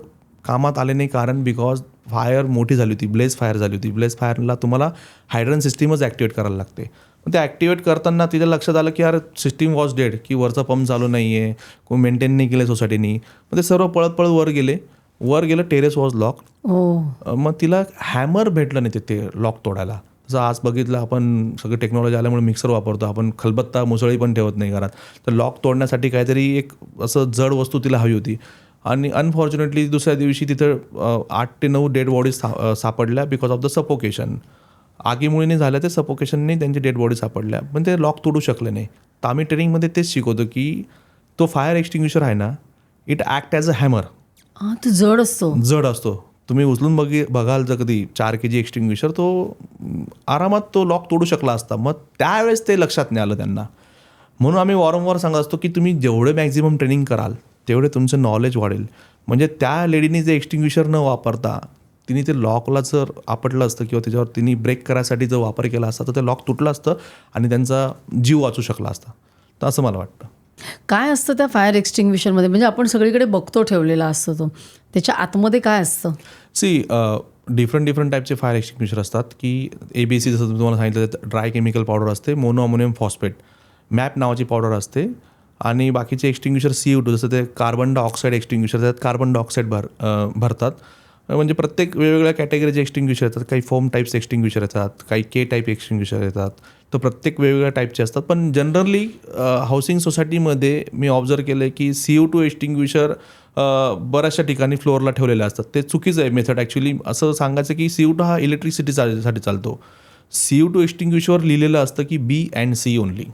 [SPEAKER 1] कामात आले नाही, कारण बिकॉज फायर मोठी झाली होती, ब्लेज फायर झाली होती. ब्लेज फायरला तुम्हाला हायड्रन सिस्टीमच ॲक्टिवेट करायला लागते. मग ते ॲक्टिवेट करताना तिच्या लक्षात आलं की यार सिस्टीम वॉज डेड, की वरचा पंप चालू नाही आहे, कोण मेंटेन नाही केलं सोसायटीनी. मग ते सर्व पळत पळत वर गेलं, टेरेस वॉज लॉक. मग तिला हॅमर भेटलं नाही ते लॉक तोडायला. जसं आज बघितलं आपण सगळं टेक्नॉलॉजी आल्यामुळे मिक्सर वापरतो, आपण खलबत्ता मुसळी पण ठेवत नाही घरात. तर लॉक तोडण्यासाठी काहीतरी एक असं जड वस्तू तिला हवी होती. आणि अनफॉर्च्युनेटली दुसऱ्या दिवशी तिथं 8 ते 9 डेड बॉडीज सापडल्या बिकॉज ऑफ द सफोकेशन. आगीमुळे नाही झालं, ते सफोकेशनने त्यांची डेड बॉडी सापडल्या, पण ते लॉक तोडू शकले नाही. तर आम्ही ट्रेनिंगमध्ये तेच शिकवतो की तो फायर एक्सटिंग्विशर आहे ना, it act as a hammer.
[SPEAKER 2] तो जड असतो.
[SPEAKER 1] तुम्ही उचलून बघाल जर कधी 4 kg एक्सटिंग्विशर, तो आरामात तो लॉक तोडू शकला असता. मग त्यावेळेस ते लक्षात नाही आलं त्यांना. म्हणून आम्ही वारंवार सांगत असतो की तुम्ही जेवढे मॅक्झिमम ट्रेनिंग कराल तेवढे तुमचं नॉलेज वाढेल. म्हणजे त्या लेडीने जे एक्सटिंग्विशर न वापरता तिने ते लॉकला जर आपटलं असतं किंवा त्याच्यावर तिने ब्रेक करायसाठी जर वापर केला असता तर ते लॉक तुटलं असतं आणि त्यांचा जीव वाचू शकला असता. तर असं मला वाटतं.
[SPEAKER 2] काय असतं त्या फायर एक्सटिंग्विशरमध्ये, म्हणजे आपण सगळीकडे बघतो ठेवलेला असतो तो, त्याच्या आतमध्ये काय असतं?
[SPEAKER 1] डिफरंट टाईपचे फायर एक्सटिंग्विशर असतात की ABC जसं तुम्हाला सांगितलं, ड्राय केमिकल पावडर असते, मोनो अमोनियम फॉस्फेट, मॅप नावाची पावडर असते, आणि बाकीचे एक्सटिंग्विशर CO2 जसं ते कार्बन डायऑक्साईड एक्सटिंग्विशर, त्यात कार्बन डायऑक्साईड भरतात. म्हणजे प्रत्येक वेगवेगळ्या कॅटेगरीचे एक्सटिंग्विशर येतात. काही फोम टाईप्स एक्सटिंग्विशर येतात, काही K टाईप एक्सटिंग्विशर येतात. तर प्रत्येक वेगवेगळ्या टाईपचे असतात. पण जनरली हाऊसिंग सोसायटीमध्ये मी ऑब्झर्व केलं आहे की CO2 एक्सटिंग्विशर बऱ्याचशा ठिकाणी फ्लोअरला ठेवलेले असतात. ते चुकीचं आहे मेथड. ॲक्च्युली असं सांगायचं की CO2 हा इलेक्ट्रिसिटीसाठी चालतो. CO2 एक्सटिंग्विशर लिहिलेलं असतं की B and C ओनली.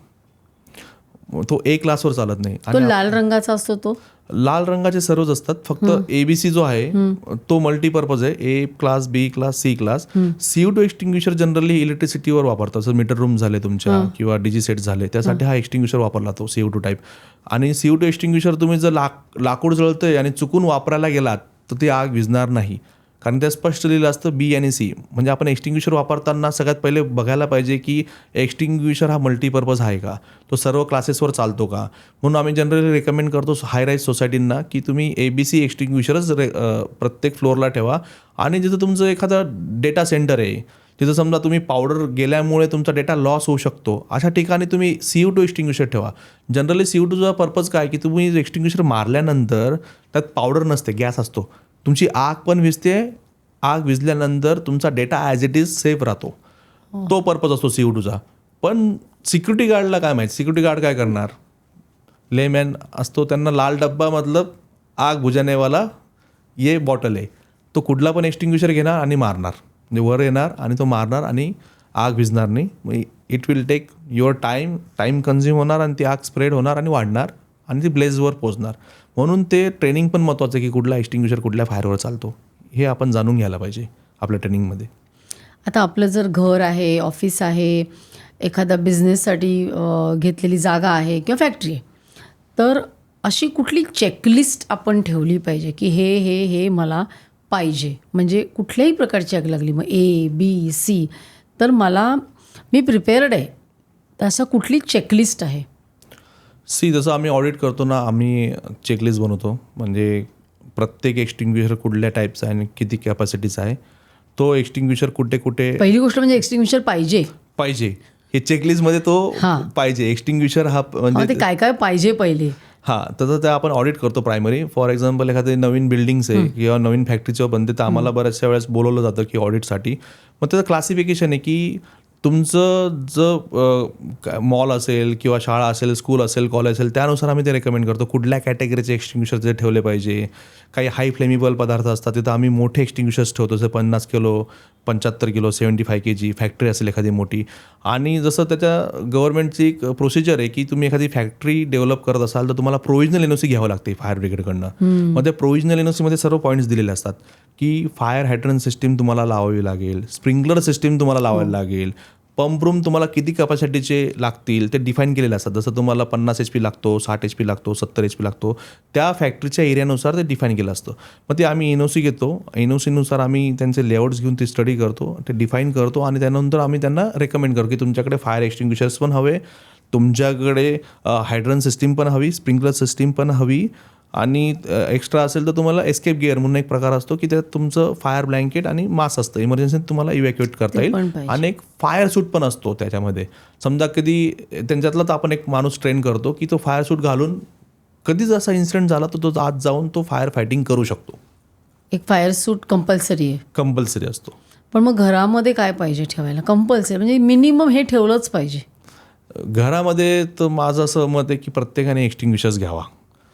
[SPEAKER 1] तो A क्लासवर चालत नाही.
[SPEAKER 2] तो लाल रंगाचा असतो. तो
[SPEAKER 1] लाल रंगाचे सर्वच असतात. फक्त ABC जो आहे तो मल्टीपर्पज आहे. A class, B class, C class. CO2 extinguisher generally इलेक्ट्रिसिटीवर वापरतात. जसं मीटर रूम झाले तुमच्या किंवा DG सेट झाले, त्यासाठी हा एक्सटिंग्विशर वापरला तो CO2 टाईप. आणि CO2 एक्सटिंग्विशर तुम्ही जर लाकूड जळतंय आणि चुकून वापरायला गेलात तर ती आग विझणार नाही, कारण त्या स्पष्ट लिहिलं असतं B आणि C. म्हणजे आपण एक्सटिंग्विशर वापरताना सगळ्यात पहिले बघायला पाहिजे की एक्सटिंग्विशर हा मल्टीपर्पज आहे का, तो सर्व क्लासेसवर चालतो का. म्हणून आम्ही जनरली रेकमेंड करतो हाय राईज सोसायटींना की तुम्ही ABC एक्सटिंग्विशरच प्रत्येक फ्लोअरला ठेवा. आणि जिथं तुमचं एखादं डेटा सेंटर आहे, तिथं समजा तुम्ही पावडर गेल्यामुळे तुमचा डेटा लॉस होऊ शकतो, अशा ठिकाणी तुम्ही CO2 एक्सटिंग्विशर ठेवा. जनरली CO2चा पर्पज काय की तुम्ही एक्सटिंग्विशर मारल्यानंतर त्यात पावडर नसते, गॅस असतो. तुमची आग पण विझते, आग विझल्यानंतर तुमचा data as it is safe राहतो. तो पर्पज असतो CO2चा. पण सिक्युरिटी गार्डला काय माहीत, सिक्युरिटी गार्ड काय करणार, लेमॅन असतो, त्यांना लाल डब्बा मतलब आग बुझानेवाला ये बॉटल आहे. तो कुठला पण एक्सटिंग्विशर घेणार आणि मारणार, म्हणजे वर येणार आणि तो मारणार आणि आग भिजणार नाही. It will take your time consume होणार आणि ती आग स्प्रेड होणार आणि वाढणार आणि ती ब्लेजवर पोचणार. म्हणून ते ट्रेनिंग पण महत्त्वाचं आहे की कुठला एक्सटिंग्विशर कुठल्या फायरवर चालतो हे आपण जाणून घ्यायला पाहिजे आपल्या ट्रेनिंगमध्ये.
[SPEAKER 2] आता आपलं जर घर आहे, ऑफिस आहे, एखादा बिझनेससाठी घेतलेली जागा आहे किंवा फॅक्टरी आहे, तर अशी कुठली चेकलिस्ट आपण ठेवली पाहिजे की हे हे हे मला पाहिजे, म्हणजे कुठल्याही प्रकारची आग लागली, मग ABC, तर मी प्रिपेअर्ड आहे, तर असं कुठली चेकलिस्ट आहे?
[SPEAKER 1] जसं आम्ही ऑडिट करतो ना, आम्ही चेकलिस्ट बनवतो. म्हणजे प्रत्येक एक्सटिंग्विशर कुठल्या टाईपचा आहे आणि किती कॅपॅसिटीचा आहे, तो एक्सटिंग्विशर कुठे कुठे
[SPEAKER 2] पहिली गोष्ट म्हणजे एक्सटिंग्विशर पाहिजे
[SPEAKER 1] हे चेकलिस्टमध्ये तो पाहिजे. एक्सटिंग्विशर हा म्हणजे
[SPEAKER 2] ते काय पाहिजे पहिले.
[SPEAKER 1] तसं ते आपण ऑडिट करतो प्रायमरी. फॉर एक्झाम्पल एखादी नवीन बिल्डिंग्स आहे किंवा नवीन फॅक्टरीचं बनते, तर आम्हाला बऱ्याचशा वेळेस बोलवलं जातं की ऑडिटसाठी. मग त्याचं क्लासिफिकेशन आहे की तुमचं जर मॉल असेल किंवा शाळा असेल, स्कूल असेल, कॉलेज असेल, त्यानुसार आम्ही ते रेकमेंड करतो कुठल्या कॅटेगरीचे एक्सटिंग्विशर ते ठेवले पाहिजे. काही हाय फ्लेमेबल पदार्थ असतात तिथं आम्ही मोठे एक्सटिंग्विशर्स ठेवतो, जसं 50 किलो, 75 किलो, 75 kg फॅक्टरी असेल एखादी मोठी. आणि जसं त्याच्या गव्हर्नमेंटची एक प्रोसिजर आहे की तुम्ही एखादी फॅक्टरी डेव्हलप करत असाल तर तुम्हाला प्रोव्हिजनल NOC घ्यावं लागते फायर ब्रिगेडकडनं. मग त्या प्रोव्हिजनल NOCमध्ये सर्व पॉईंट्स दिलेले असतात की फायर हायड्रंट सिस्टीम तुम्हाला लावावी लागेल, स्प्रिंकलर सिस्टीम तुम्हाला लावायला लागेल, पंप रूम तुम्हाला किती कॅपॅसिटीचे लागतील ते डिफाईन केलेले असतात. जसं तुम्हाला 50 HP लागतो, 60 HP लागतो, 70 HP लागतो, त्या फॅक्टरीच्या एरियानुसार ते डिफाईन केलं असतं. मग ते आम्ही NOC घेतो, NOCनुसार आम्ही त्यांचे लेआउट्स घेऊन ते स्टडी करतो, ते डिफाईन करतो आणि त्यानंतर आम्ही त्यांना रेकमेंड करतो की तुमच्याकडे फायर एक्सटिंग्विशर्स पण हवे, तुमच्याकडे हायड्रन सिस्टीम पण हवी, स्प्रिंकलर सिस्टीम पण हवी, आणि एक्स्ट्रा असेल तर तुम्हाला एस्केप गिअर म्हणून एक प्रकार असतो की त्यात तुमचं फायर ब्लँकेट आणि मास्क असतं, इमर्जन्सीत तुम्हाला इव्हॅक्युएट करता येईल. आणि एक फायर सूट पण असतो त्याच्यामध्ये. समजा कधी त्यांच्यातलाच आपण एक माणूस ट्रेन करतो की तो फायर सूट घालून कधीच असा इन्सिडेंट झाला तर तो आत जाऊन तो फायर फायटिंग करू शकतो.
[SPEAKER 2] एक फायर सूट कंपल्सरी
[SPEAKER 1] असतो.
[SPEAKER 2] पण मग घरामध्ये काय पाहिजे ठेवायला? कंपल्सरी म्हणजे मिनिमम हे ठेवलंच पाहिजे.
[SPEAKER 1] घरामध्ये तर माझं असं मत आहे की प्रत्येकाने एक्सटिंग्विशर्स घ्यावा.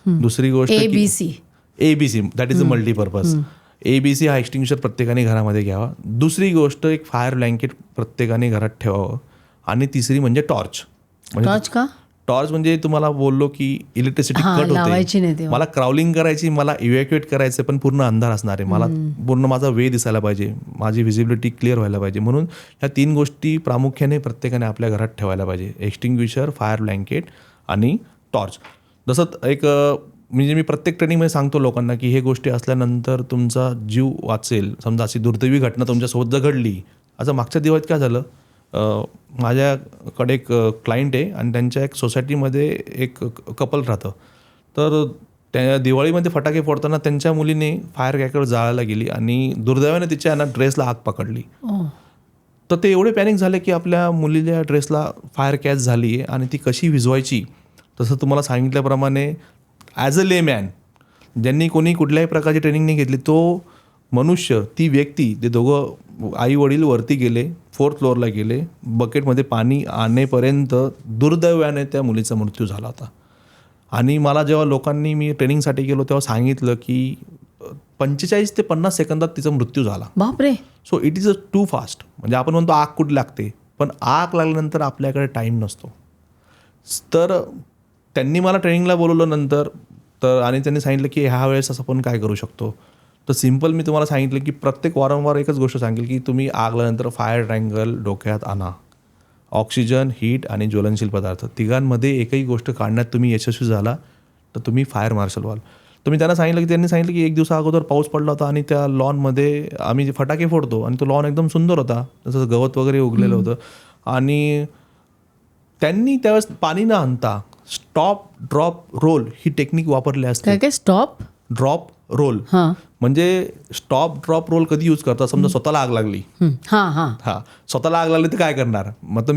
[SPEAKER 1] दुसरी गोष्ट ABC that is a multipurpose. ABC हा एक्सटिंग्विशर प्रत्येकाने घरामध्ये घ्यावा. दुसरी गोष्ट एक फायर ब्लँकेट प्रत्येकाने घरात ठेवावं. आणि तिसरी म्हणजे टॉर्च. टॉर्च म्हणजे तुम्हाला बोललो की इलेक्ट्रिसिटी कट होते, मला क्राउलिंग करायची, मला इव्हॅक्युएट करायचं, पण पूर्ण अंधार असणार आहे, मला पूर्ण माझा वे दिसायला पाहिजे, माझी व्हिजिबिलिटी क्लिअर व्हायला पाहिजे. म्हणून ह्या 3 गोष्टी प्रामुख्याने प्रत्येकाने आपल्या घरात ठेवायला पाहिजे: एक्सटिंग्विशर, फायर ब्लँकेट आणि टॉर्च. जसं एक म्हणजे मी प्रत्येक ट्रेनिंगमध्ये सांगतो लोकांना की हे गोष्टी असल्यानंतर तुमचा जीव वाचेल. समजा अशी दुर्दैवी घटना तुमच्यासोबत जर घडली, असं मागच्या दिवाळीत काय झालं, माझ्याकडे एक क्लायंट आहे आणि त्यांच्या एक सोसायटीमध्ये एक कपल राहतं. तर त्या दिवाळीमध्ये फटाके फोडताना त्यांच्या मुलीने फायर क्रॅकर जाळायला गेली आणि दुर्दैवाने तिच्या ड्रेसला आग पकडली. तर ते एवढे पॅनिक झाले की आपल्या मुलीच्या ड्रेसला फायर कॅच झाली आहे आणि ती कशी विझवायची. तसं तुम्हाला सांगितल्याप्रमाणे ॲज अ लेमॅन, ज्यांनी कोणी कुठल्याही प्रकारची ट्रेनिंग नाही घेतली, तो मनुष्य, ती व्यक्ती, ते दोघं आई वडील वरती गेले, 4th फ्लोअरला गेले, बकेटमध्ये पाणी आणेपर्यंत दुर्दैवाने त्या मुलीचा मृत्यू झाला होता. आणि मला जेव्हा लोकांनी, मी ट्रेनिंगसाठी गेलो तेव्हा सांगितलं की 45 ते 50 सेकंदात तिचा मृत्यू झाला.
[SPEAKER 2] बापरे.
[SPEAKER 1] So it is a too fast. म्हणजे आपण म्हणतो आग कुठे लागते, पण आग लागल्यानंतर आपल्याकडे टाईम नसतो. तर त्यांनी मला ट्रेनिंगला बोलवलं नंतर, तर आणि त्यांनी सांगितलं की ह्या वेळेस असं आपण काय करू शकतो. तर सिम्पल मी तुम्हाला सांगितलं की प्रत्येक वारंवार एकच गोष्ट सांगेल की तुम्ही आग लागल्यानंतर फायर ट्रायंगल डोक्यात आणा. ऑक्सिजन, हीट आणि ज्वलनशील पदार्थ, तिघांमध्ये एकही गोष्ट काढण्यात तुम्ही यशस्वी झाला तर तुम्ही फायर मार्शल व्हाल. तर मी त्यांना सांगितलं की, त्यांनी सांगितलं की 1 दिवसा अगोदर पाऊस पडला होता आणि त्या लॉनमध्ये आम्ही फटाके फोडतो आणि तो लॉन एकदम सुंदर होता, जसं गवत वगैरे उगलेलं होतं. आणि त्यांनी त्यावेळेस पाणी न आणता स्टॉप ड्रॉप रोल ही टेक्निक वापरली असते.
[SPEAKER 2] काय स्टॉप
[SPEAKER 1] ड्रॉप रोल म्हणजे स्टॉप ड्रॉप रोल कधी यूज करतात, समजा स्वतःला आग लागली, स्वतःला आग लागली तर काय करणार. मग तर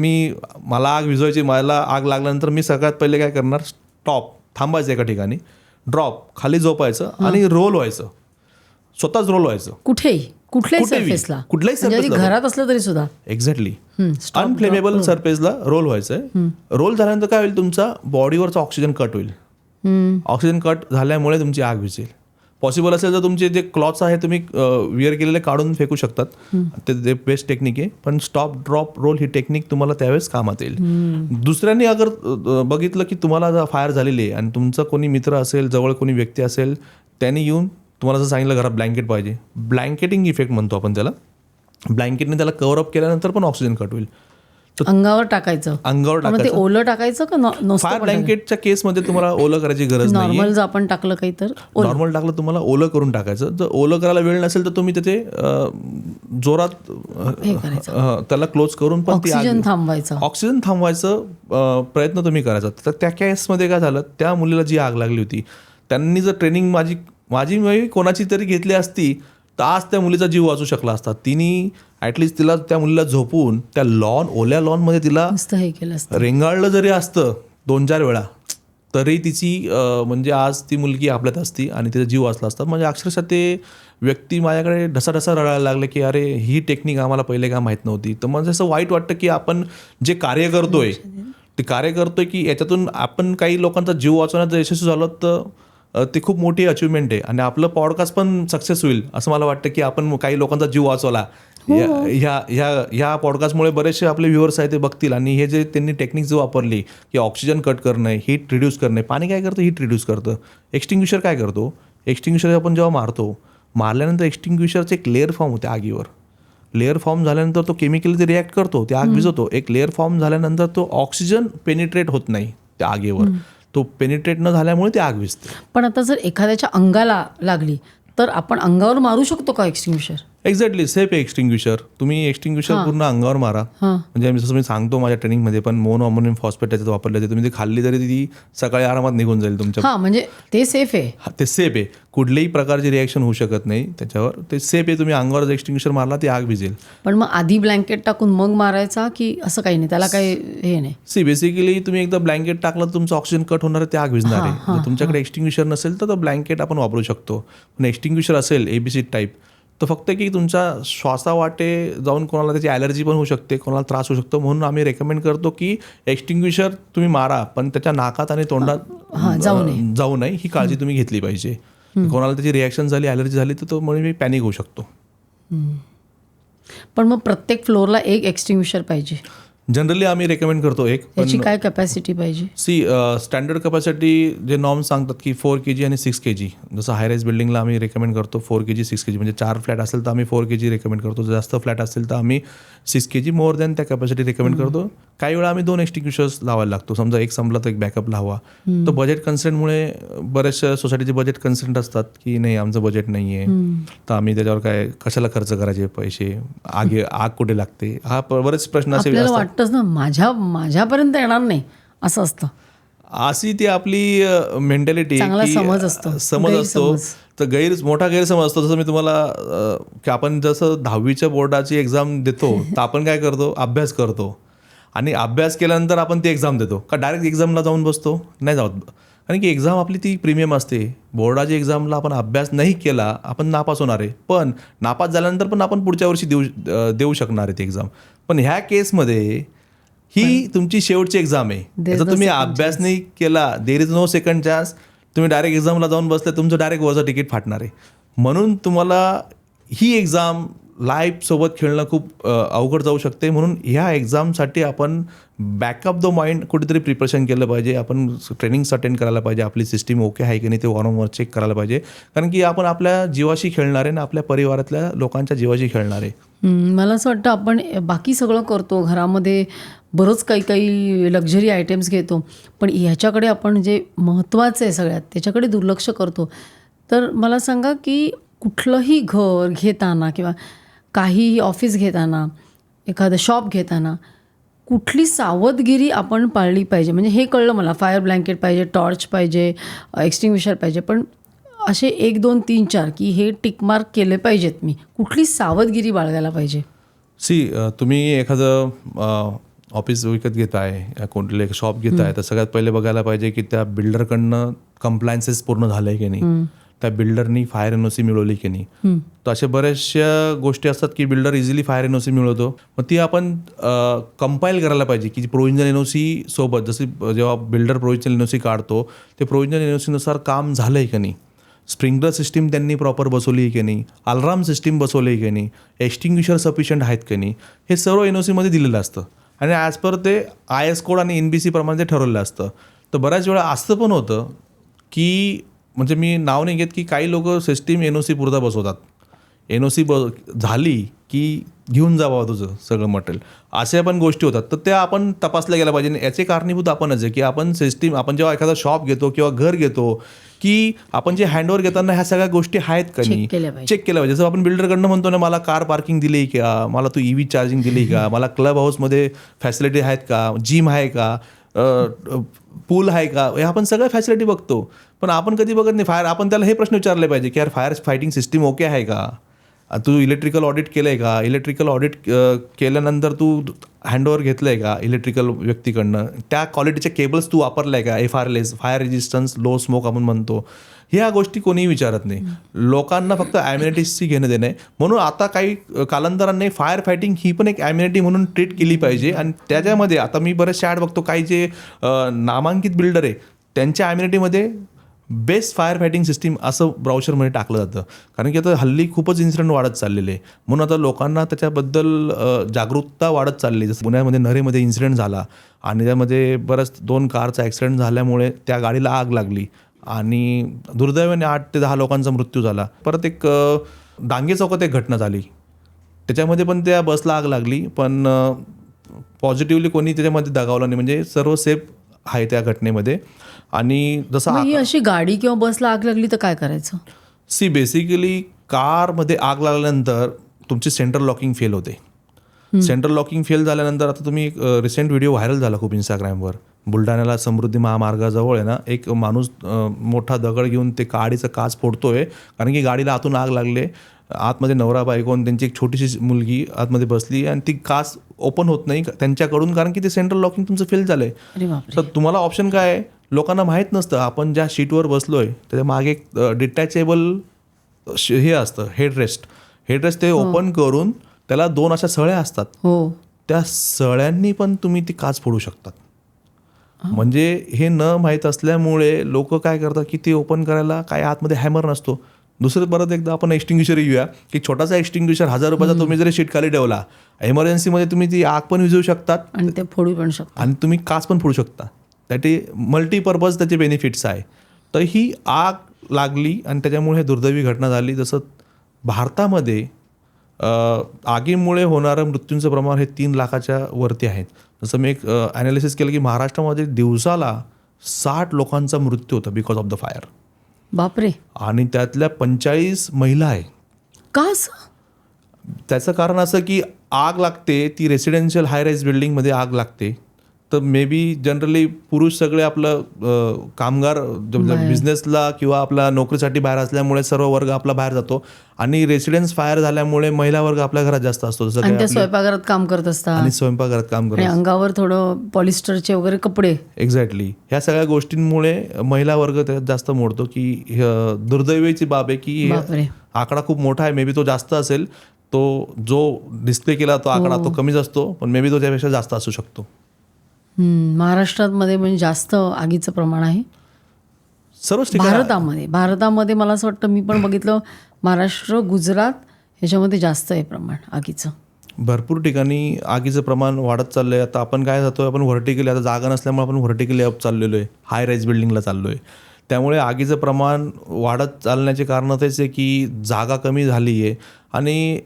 [SPEAKER 1] मला आग विझवायची, मला आग लागल्यानंतर मी सगळ्यात पहिले काय करणार, स्टॉप, थांबायचं एका ठिकाणी, ड्रॉप, खाली झोपायचं आणि रोल व्हायचं, स्वतःच रोल व्हायचं कुठल्याही सरफेसला,
[SPEAKER 2] घरात असलं तरी सुद्धा.
[SPEAKER 1] एक्झॅक्टली अनफ्लेमेबल सरफेसला रोल व्हायचंय. रोल झाल्यानंतर काय होईल, तुमचा बॉडीवरचा ऑक्सिजन कट होईल, ऑक्सिजन कट झाल्यामुळे तुमची आग विझेल. पॉसिबल असेल तर तुमचे जे क्लॉथ्स आहे तुम्ही विअर केलेले काढून फेकू शकतात, ते बेस्ट टेक्निक आहे. पण स्टॉप ड्रॉप रोल ही टेक्निक तुम्हाला त्यावेळेस कामात येईल. दुसऱ्यांनी अगर बघितलं की तुम्हाला फायर झालेली आहे आणि तुमचा कोणी मित्र असेल, जवळ कोणी व्यक्ती असेल, त्यांनी येऊन तुम्हाला जर सांगितलं घरात ब्लँकेट पाहिजे, ब्लँकेटिंग इफेक्ट म्हणतो आपण त्याला, ब्लँकेटने त्याला कव्हर अप केल्यानंतर पण ऑक्सिजन कट होईल.
[SPEAKER 2] अंगावर टाकायचं,
[SPEAKER 1] अंगावर
[SPEAKER 2] मग ते
[SPEAKER 1] टाकायचं.
[SPEAKER 2] ओलं टाकायचं का
[SPEAKER 1] फायर ब्लँकेटच्या केसमध्ये तुम्हाला ओलं करायची गरज नाही.
[SPEAKER 2] नॉर्मल जर आपण टाकलं काही तर
[SPEAKER 1] नॉर्मल टाकलं तुम्हाला ओलं करून टाकायचं. जर ओलं करायला वेळ नसेल तर तुम्ही तिथे जोरात त्याला क्लोज करून पण
[SPEAKER 2] ऑक्सिजन थांबवायचं.
[SPEAKER 1] ऑक्सिजन थांबवायचं प्रयत्न तुम्ही करायचा. तर त्या केसमध्ये काय झालं, त्या मुलीला जी आग लागली होती, त्यांनी जर ट्रेनिंग माझी कोणाची तरी घेतली असती तर आज त्या मुलीचा जीव वाचू शकला असता. तिने ॲटलिस्ट त्या मुलीला झोपून त्या ओल्या लॉनमध्ये तिला
[SPEAKER 2] हे केलं असतं,
[SPEAKER 1] रेंगाळलं जरी असतं 2-4 वेळा, तरी तिची म्हणजे आज ती मुलगी आपल्यात असती आणि तिचा जीव वाचला असता. म्हणजे अक्षरशः ते व्यक्ती माझ्याकडे ढसाढसा रडायला लागले की अरे ही टेक्निक आम्हाला पहिले का माहीत नव्हती. तर म्हणजे असं वाईट वाटतं की आपण जे कार्य करतोय ते कार्य करतोय की याच्यातून आपण काही लोकांचा जीव वाचवण्यात जर यशस्वी झालो तर ते खूप मोठी अचिव्हमेंट आहे आणि आपलं पॉडकास्ट पण सक्सेस होईल असं मला वाटतं की आपण काही लोकांचा जीव वाचवला. ह्या पॉडकास्टमुळे बरेचसे आपले व्ह्युअर्स आहेत ते बघतील आणि हे जे त्यांनी टेक्निक जो वापरली की ऑक्सिजन कट करणं, हीट रिड्यूस करणे. पाणी काय करतं, हीट रिड्यूस करतं. एक्सटिंग्विशर काय करतो, एक्सटिंग्विशर आपण जेव्हा मारल्यानंतर एक्सटिंग्विशरचे एक लेअर फॉर्म होते आगीवर. लेअर फॉर्म झाल्यानंतर तो केमिकली रिॲक्ट करतो, ते आग विझवतो. एक लेअर फॉर्म झाल्यानंतर तो ऑक्सिजन पेनिट्रेट होत नाही त्या आगीवर, तो पेनिट्रेट न झाल्यामुळे ती आग विझते.
[SPEAKER 2] पण आता जर एखाद्याच्या अंगाला लागली तर आपण अंगावर मारू शकतो का एक्सटिंग्विशर?
[SPEAKER 1] एक्झॅक्टली, सेफ आहे एक्सटिंग्विशर. तुम्ही एक्सटिंग्विशर पूर्ण अंगावर मारा. म्हणजे जसं मी सांगतो माझ्या ट्रेनिंगमध्ये पण मोनो अमोनियम फॉस्फेट त्याच्यात वापरले जाते. तुम्ही ती खाल्ली तरी ती सकाळी आरामात निघून जाईल तुमच्या.
[SPEAKER 2] म्हणजे ते सेफ आहे.
[SPEAKER 1] ते सेफ आहे, कुठल्याही प्रकारची रिॲक्शन होऊ शकत नाही त्याच्यावर. ते सेफ आहे. तुम्ही अंगावर एक्सटिंग्विशर मारला ती आग विझेल. पण
[SPEAKER 2] मग आधी ब्लँकेट टाकून मग मारायचा की असं काही नाही, त्याला काही हे नाही?
[SPEAKER 1] बेसिकली तुम्ही एकदा ब्लँकेट टाकलं तर तुमचं ऑक्सिजन कट होणार आहे, ते आग विझणार आहे. जर तुमच्याकडे एक्सटिंग्विशर नसेल तर ब्लँकेट आपण वापरू शकतो. पण एक्सटिंग्विशर असेल ABC टाईप तर फक्त की तुमच्या श्वासावाटे जाऊन कोणाला त्याची ॲलर्जी पण होऊ शकते, कोणाला त्रास होऊ शकतो. म्हणून आम्ही रेकमेंड करतो की एक्सटिंग्विशर तुम्ही मारा पण त्याच्या नाकात आणि तोंडात जाऊ नये, ही काळजी तुम्ही घेतली पाहिजे. कोणाला त्याची रिॲक्शन झाली, ॲलर्जी झाली तर तो म्हणजे पॅनिक होऊ शकतो.
[SPEAKER 2] पण मग प्रत्येक फ्लोअरला एक एक्सटिंग्विशर पाहिजे
[SPEAKER 1] जनरली आम्ही रेकमेंड करतो एक.
[SPEAKER 2] याची काय कॅपॅसिटी पाहिजे?
[SPEAKER 1] स्टँडर्ड कॅपॅसिटी जे नॉर्म्स सांगतात की 4 kg आणि 6 kg. जसं हायराईज बिल्डिंगला आम्ही रेकमेंड करतो 4 kg 6 kg. म्हणजे 4 फ्लॅट असेल तर आम्ही 4 kg रेकमेंड करतो. जास्त फ्लॅट असेल तर आम्ही 6 kg मोर दॅन त्या कॅपॅसिटी रेकमेंड करतो. काही वेळा आम्ही 2 एक्सटिंग्विशर्स लावायला लागतो. समजा एक संपला तर एक बॅकअप लावा. तर बजेट कन्सेंटमुळे बऱ्याचशा सोसायटीचे बजेट कन्सेंट असतात की नाही आमचं बजेट नाही आहे, तर आम्ही त्याच्यावर काय कशाला खर्च करायचे पैसे, आग कुठे लागते, हा बरेच प्रश्न असे
[SPEAKER 2] आपल्याला वाटतंच ना माझ्यापर्यंत येणार नाही असं असतं.
[SPEAKER 1] अशी ती आपली मेंटॅलिटी
[SPEAKER 2] समज असतो.
[SPEAKER 1] तर मोठा गैरसमज असतो. जसं मी तुम्हाला की आपण जसं 10वीच्या बोर्डाची एक्झाम देतो तर आपण काय करतो, अभ्यास करतो आणि अभ्यास केल्यानंतर आपण ती एक्झाम देतो का डायरेक्ट एक्झामला जाऊन बसतो? नाही जात. कारण की एक्झाम आपली ती प्रीमियम असते. बोर्डाची एक्झामला आपण अभ्यास नाही केला आपण नापास होणार आहे, पण नापास झाल्यानंतर पण आपण पुढच्या वर्षी देऊ शकणार आहे ती एक्झाम. पण ह्या केसमध्ये ही तुमची शेवटची एक्झाम आहे. जर तुम्ही अभ्यास नाही केला, there is no second chance. तुम्ही डायरेक्ट एक्झामला जाऊन बसले, तुमचं डायरेक्ट वरचं तिकीट फाटणार आहे. म्हणून तुम्हाला ही एक्झाम लाईफसोबत खेळणं खूप अवघड जाऊ शकते. म्हणून ह्या एक्झामसाठी आपण बॅकअप द माइंड कुठेतरी प्रिपरेशन केलं पाहिजे. आपण ट्रेनिंग्स अटेंड करायला पाहिजे. आपली सिस्टीम ओके आहे की नाही ते वारंवार चेक करायला पाहिजे. कारण की आपण आपल्या जीवाशी खेळणार आहे ना आपल्या परिवारातल्या लोकांच्या जीवाशी खेळणार आहे.
[SPEAKER 2] मला असं वाटतं आपण बाकी सगळं करतो, घरामध्ये बरंच काही लक्झरी आयटेम्स घेतो, पण ह्याच्याकडे आपण जे महत्त्वाचं आहे सगळ्यात त्याच्याकडे दुर्लक्ष करतो. तर मला सांगा की कुठलंही घर घेताना किंवा काहीही ऑफिस घेताना, एखादं शॉप घेताना कुठली सावधगिरी आपण पाळली पाहिजे? म्हणजे हे कळलं मला, फायर ब्लँकेट पाहिजे, टॉर्च पाहिजे, एक्सटिंग्विशर पाहिजे, पण असे 1 2 3 4 की हे टिकमार्क केले पाहिजेत, मी कुठली सावधगिरी बाळगायला पाहिजे?
[SPEAKER 1] तुम्ही एखादं ऑफिस विकत घेताय, कोणतं एक शॉप घेताय, तर सगळ्यात पहिले बघायला पाहिजे की त्या बिल्डरकडनं कम्प्लायन्सेस पूर्ण झाले की नाही. त्या बिल्डरनी फायर NOC मिळवली की नाही. तर अशा बऱ्याचशा गोष्टी असतात की बिल्डर इझिली फायर NOC मिळवतो. मग ती आपण कंपाईल करायला पाहिजे की प्रोव्हिजनल NOC सोबत, जसे जेव्हा बिल्डर प्रोव्हिजनल NOC काढतो ते प्रोव्हिजनल NOC नुसार काम झालं आहे की नाही, स्प्रिंकलर सिस्टीम त्यांनी प्रॉपर बसवली आहे की नाही, अलार्म सिस्टीम बसवली आहे की नाही, एक्स्टिंग्विशर सफिशियंट आहेत की नाही, हे सर्व NOC मध्ये दिलेलं असतं आणि ॲज पर ते IS कोड आणि NBC प्रमाणे ते ठरवलेलं असतं. तर बऱ्याच वेळा असं पण होतं की म्हणजे मी नाव नाही घेत की काही लोक सिस्टीम NOC पुरता बसवतात. NOC झाली की घेऊन जावं तुझं सगळं मटेरियल, अशा पण गोष्टी होतात. तर त्या आपण तपासल्या गेल्या पाहिजे. याचे कारणीभूत आपणच आहे की आपण सिस्टीम, आपण जेव्हा एखादा शॉप घेतो किंवा घर घेतो की आपण जे हँडओव्हर घेताना ह्या सगळ्या गोष्टी आहेत का नाही चेक केल्या पाहिजे. जसं आपण बिल्डरकडनं म्हणतो ना, मला कार पार्किंग दिली का, मला तू EV चार्जिंग दिली का, मला क्लब हाऊसमध्ये फॅसिलिटी आहेत का, जिम आहे का, पूल आहे का, हे आपण सगळ्या फॅसिलिटी बघतो. पण आपण कधी बघत नाही फायर. आपण त्याला हे प्रश्न विचारले पाहिजे की यार फायर फायटिंग सिस्टीम ओके आहे का, तू इलेक्ट्रिकल ऑडिट केलं आहे का, इलेक्ट्रिकल ऑडिट केल्यानंतर तू हँडओव्हर घेतलं आहे का इलेक्ट्रिकल व्यक्तीकडनं, त्या क्वालिटीचे केबल्स तू वापरलं आहे का, FRLS fire resistance low smoke आपण म्हणतो. ह्या गोष्टी कोणीही विचारत नाही. लोकांना फक्त ॲम्युनिटीजची घेणं देणं आहे. म्हणून आता काही कालांतराने फायर फायटिंग ही पण एक ॲम्युनिटी म्हणून ट्रीट केली पाहिजे. आणि त्याच्यामध्ये आता मी बरेचसे ॲड बघतो, काही जे नामांकित बिल्डर आहे त्यांच्या ॲम्युनिटीमध्ये बेस्ट फायर फायटिंग सिस्टीम असं ब्राउचरमध्ये टाकलं जातं. कारण की आता हल्ली खूपच इन्सिडेंट वाढत चाललेले आहे. म्हणून आता लोकांना त्याच्याबद्दल जागरूकता वाढत चालली. जसं पुण्यामध्ये नरेमध्ये इन्सिडेंट झाला आणि त्यामध्ये बरंच 2 कारचा ॲक्सिडेंट झाल्यामुळे त्या गाडीला आग लागली आणि दुर्दैवाने 8 ते 10 लोकांचा मृत्यू झाला. परत एक डांगे चौकात एक घटना झाली, त्याच्यामध्ये पण त्या बसला आग लागली, पण पॉझिटिव्हली कोणी त्याच्यामध्ये दगावलं नाही, म्हणजे सर्व सेफ आहे त्या घटनेमध्ये. आणि जसं
[SPEAKER 2] ही अशी गाडी किंवा बसला आग लागली तर काय करायचं?
[SPEAKER 1] बेसिकली कारमध्ये आग लागल्यानंतर तुमची सेंट्रल लॉकिंग फेल होते. सेंट्रल लॉकिंग फेल झाल्यानंतर आता तुम्ही रिसेंट व्हिडिओ व्हायरल झाला खूप इंस्टाग्रामवर, बुलढाण्याला समृद्धी महामार्गाजवळ आहे ना, एक माणूस मोठा दगड घेऊन ते गाडीचं काच फोडतोय कारण की गाडीला आतून आग लागले. आतमध्ये नवरा बायको आणि त्यांची एक छोटीशी मुलगी आतमध्ये बसली आणि ती काच ओपन होत नाही त्यांच्याकडून, कारण की ते सेंट्रल लॉकिंग तुमचं फेल झालंय. तर तुम्हाला ऑप्शन काय आहे, लोकांना माहीत नसतं. आपण ज्या शीटवर बसलोय त्याच्या मागे एक डिटॅचेबल हे असतं हेडरेस्ट ते ओपन करून त्याला 2 अशा सळ्या असतात. त्या सळ्यांनी पण तुम्ही ती काच फोडू शकतात. म्हणजे हे न माहीत असल्यामुळे लोक काय करतात की ते ओपन करायला काय आतमध्ये हॅमर नसतो. दुसरं परत एकदा आपण एक्स्टिंग्विशर येऊया की छोटासा एक्स्टिंग्विशर 1000 रुपयाचा तुम्ही जरी शीट खाली ठेवला, एमर्जन्सीमध्ये तुम्ही ती आग पण विझवू शकतात
[SPEAKER 2] आणि ते फोडू पण शकता
[SPEAKER 1] आणि तुम्ही काच पण फोडू शकता. त्याचे मल्टीपर्पज त्याचे बेनिफिट्स आहे. तर ही आग लागली आणि त्याच्यामुळे दुर्दैवी घटना झाली. जसं भारतामध्ये आगीमुळे होणारं मृत्यूंचं प्रमाण हे 3 लाखाच्या वरती आहेत. जसं मी एक ॲनालिसिस केलं की महाराष्ट्रामध्ये दिवसाला 60 लोकांचा मृत्यू होता बिकॉज ऑफ द फायर.
[SPEAKER 2] बापरे.
[SPEAKER 1] आणि त्यातल्या 45 महिला आहे.
[SPEAKER 2] का असं?
[SPEAKER 1] त्याचं कारण असं की आग लागते ती रेसिडेन्शियल हाय राईज बिल्डिंगमध्ये आग लागते. तर मे बी जनरली पुरुष सगळे आपलं कामगार बिझनेसला किंवा आपला नोकरीसाठी बाहेर असल्यामुळे सर्व वर्ग आपला बाहेर जातो आणि रेसिडेन्स फायर झाल्यामुळे महिला वर्ग आपल्या घरात जास्त असतो.
[SPEAKER 2] आणि त्या स्वयंपाकघरात काम करत असतात
[SPEAKER 1] आणि स्वयंपाकघरात काम करतात,
[SPEAKER 2] अंगावर थोडं पॉलिस्टरचे वगैरे कपडे.
[SPEAKER 1] एक्झॅक्टली. ह्या सगळ्या गोष्टींमुळे महिला वर्ग त्याच्यात जास्त मोडतो. की दुर्दैवीची बाब आहे की आकडा खूप मोठा आहे. मे बी तो जास्त असेल, तो जो डिस्प्ले केला तो आकडा तो कमीच असतो, पण मे बी तो त्यापेक्षा जास्त असू शकतो.
[SPEAKER 2] महाराष्ट्रामध्ये म्हणजे जास्त आगीचं प्रमाण आहे
[SPEAKER 1] सर्वच
[SPEAKER 2] भारतामध्ये मला असं वाटतं, मी पण बघितलं महाराष्ट्र, गुजरात ह्याच्यामध्ये जास्त आहे प्रमाण आगीचं.
[SPEAKER 1] भरपूर ठिकाणी आगीचं प्रमाण वाढत चाललं आहे. आता आपण काय जातो, आपण व्हर्टिकली, आता जागा नसल्यामुळे आपण व्हर्टिकली अप चाललेलो आहे, हाय राईज बिल्डिंगला चाललो आहे. त्यामुळे आगीचं प्रमाण वाढत चालण्याचे कारण तेच आहे की जागा कमी झाली आहे. आणि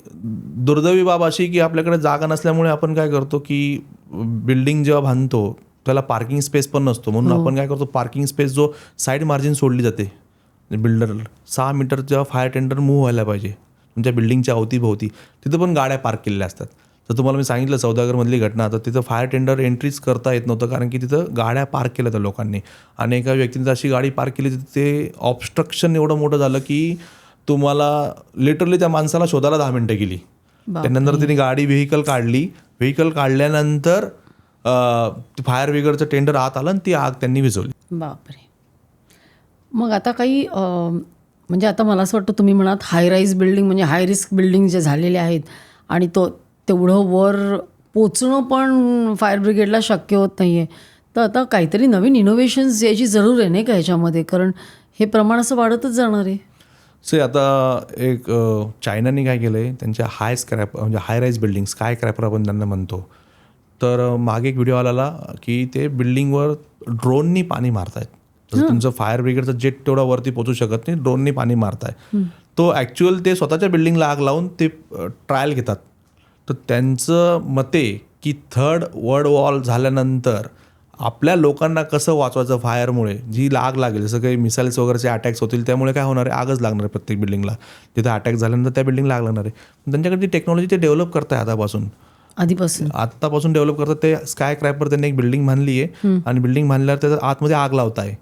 [SPEAKER 1] दुर्दैवी बाब अशी की आपल्याकडे जागा नसल्यामुळे आपण काय करतो की बिल्डिंग जेव्हा बांधतो त्याला पार्किंग स्पेस पण नसतो. म्हणून आपण काय करतो, पार्किंग स्पेस जो साईड मार्जिन सोडली जाते बिल्डर 6 मीटर जेव्हा फायर टेंडर मूव्ह व्हायला पाहिजे तुमच्या बिल्डिंगच्या अवतीभोवती, तिथं पण गाड्या पार्क केलेल्या असतात. तर तुम्हाला मी सांगितलं सौदागरमधली घटना, तर तिथं फायर टेंडर एंट्रीच करता येत नव्हतं कारण की तिथं गाड्या पार्क केल्या त्या लोकांनी. आणि एका व्यक्तीने अशी गाडी पार्क केली तर ते ऑब्स्ट्रक्शन एवढं मोठं झालं की तुम्हाला लिटरली त्या माणसाला शोधायला 10 मिनटं गेली. त्यानंतर तिने गाडी व्हेकल काढल्यानंतर फायर ब्रिगेडचं टेंडर आत आलं आणि ती आग त्यांनी विझवली.
[SPEAKER 2] बापरे. मग आता काही म्हणजे आता मला असं वाटतं तुम्ही म्हणात हाय राईज बिल्डिंग म्हणजे हाय रिस्क बिल्डिंग जे झालेले आहेत आणि तेवढं वर पोचणं पण फायर ब्रिगेडला शक्य होत नाही आहे. तर आता काहीतरी नवीन इनोव्हेशन्स याची जरूर आहे नाही का ह्याच्यामध्ये, कारण हे प्रमाण असं वाढतच जाणार आहे.
[SPEAKER 1] आता एक चायनाने काय केलं आहे, त्यांच्या म्हणजे हाय राईज बिल्डिंग स्काय क्रॅपर आपण त्यांना म्हणतो. तर मागे एक व्हिडिओ आलेला की ते बिल्डिंगवर ड्रोननी पाणी मारतायत. जसं तुमचं फायर ब्रिगेडचं जेट तेवढा वरती पोचू शकत नाही, ड्रोननी पाणी मारताय. तो ॲक्च्युअल ते स्वतःच्या बिल्डिंगला आग लावून ते ट्रायल घेतात. तर त्यांचं मते की थर्ड वर्ल्ड वॉर झाल्यानंतर आपल्या लोकांना कसं वाचवायचं फायरमुळे, जी आग लागेल, जसं काही मिसाईल्स वगैरेचे अटॅक्स होतील, त्यामुळे काय होणार आहे, आगच लागणार आहे प्रत्येक बिल्डिंगला. तिथं अटॅक झाल्यानंतर त्या बिल्डिंगला आग लागणार आहे. त्यांच्याकडे जी टेक्नॉलॉजी ते डेव्हलप करताय आतापासून डेव्हलप करतात. ते स्काय क्रॅपर त्यांनी एक बिल्डिंग बांधली आहे आणि बिल्डिंग बांधल्यावर त्याच्या आतमध्ये आग लावताय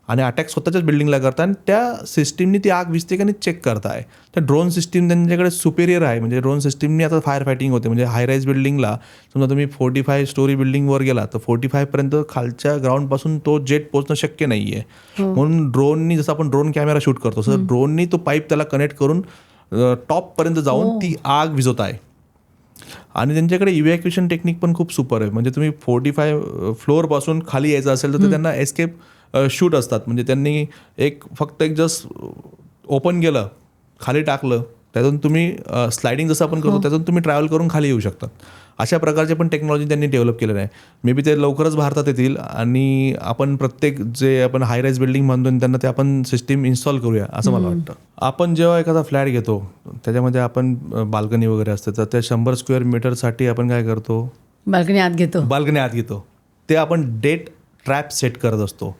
[SPEAKER 1] आणि अटॅक स्वतःच्याच बिल्डिंगला करताय आणि त्या सिस्टीमनी ती आग विझते का नाही चेक करताय. त्या ड्रोन सिस्टीम त्यांच्याकडे सुपेरियर आहे. म्हणजे ड्रोन सिस्टीमनी आता फायर फायटिंग होते. म्हणजे हाय राईज बिल्डिंगला समजा तुम्ही 45 स्टोरी बिल्डिंगवर गेला तर 45पर्यंत खालच्या ग्राउंडपासून तो जेट पोहोचणं शक्य नाही आहे. म्हणून ड्रोननी, जसं आपण ड्रोन कॅमेरा शूट करतो तसं ड्रोननी तो पाईप त्याला कनेक्ट करून टॉपपर्यंत जाऊन ती आग विझवत आहे. आणि त्यांच्याकडे इव्हॅक्युएशन टेक्निक पण खूप सुपर आहे. म्हणजे तुम्ही 45 फ्लोअरपासून खाली यायचं असेल तर त्यांना एस्केप शूट असतात. म्हणजे त्यांनी फक्त एक जस्ट ओपन केलं, खाली टाकलं, त्यातून तुम्ही स्लायडिंग जसं आपण करतो त्यातून तुम्ही ट्रॅव्हल करून खाली येऊ शकतात. अशा प्रकारचे पण टेक्नॉलॉजी त्यांनी डेव्हलप केलेलं आहे. मे बी ते लवकरच भारतात येतील आणि आपण प्रत्येक जे आपण हाय राईज बिल्डिंग म्हणतो त्यांना ते आपण सिस्टीम इन्स्टॉल करूया असं मला वाटतं. आपण जेव्हा एखादा फ्लॅट घेतो त्याच्यामध्ये आपण बाल्कनी वगैरे असते, तर त्या 100 स्क्वेअर मीटरसाठी आपण काय करतो,
[SPEAKER 2] बाल्कनी आत घेतो.
[SPEAKER 1] ते आपण डेट ट्रॅप सेट करत असतो.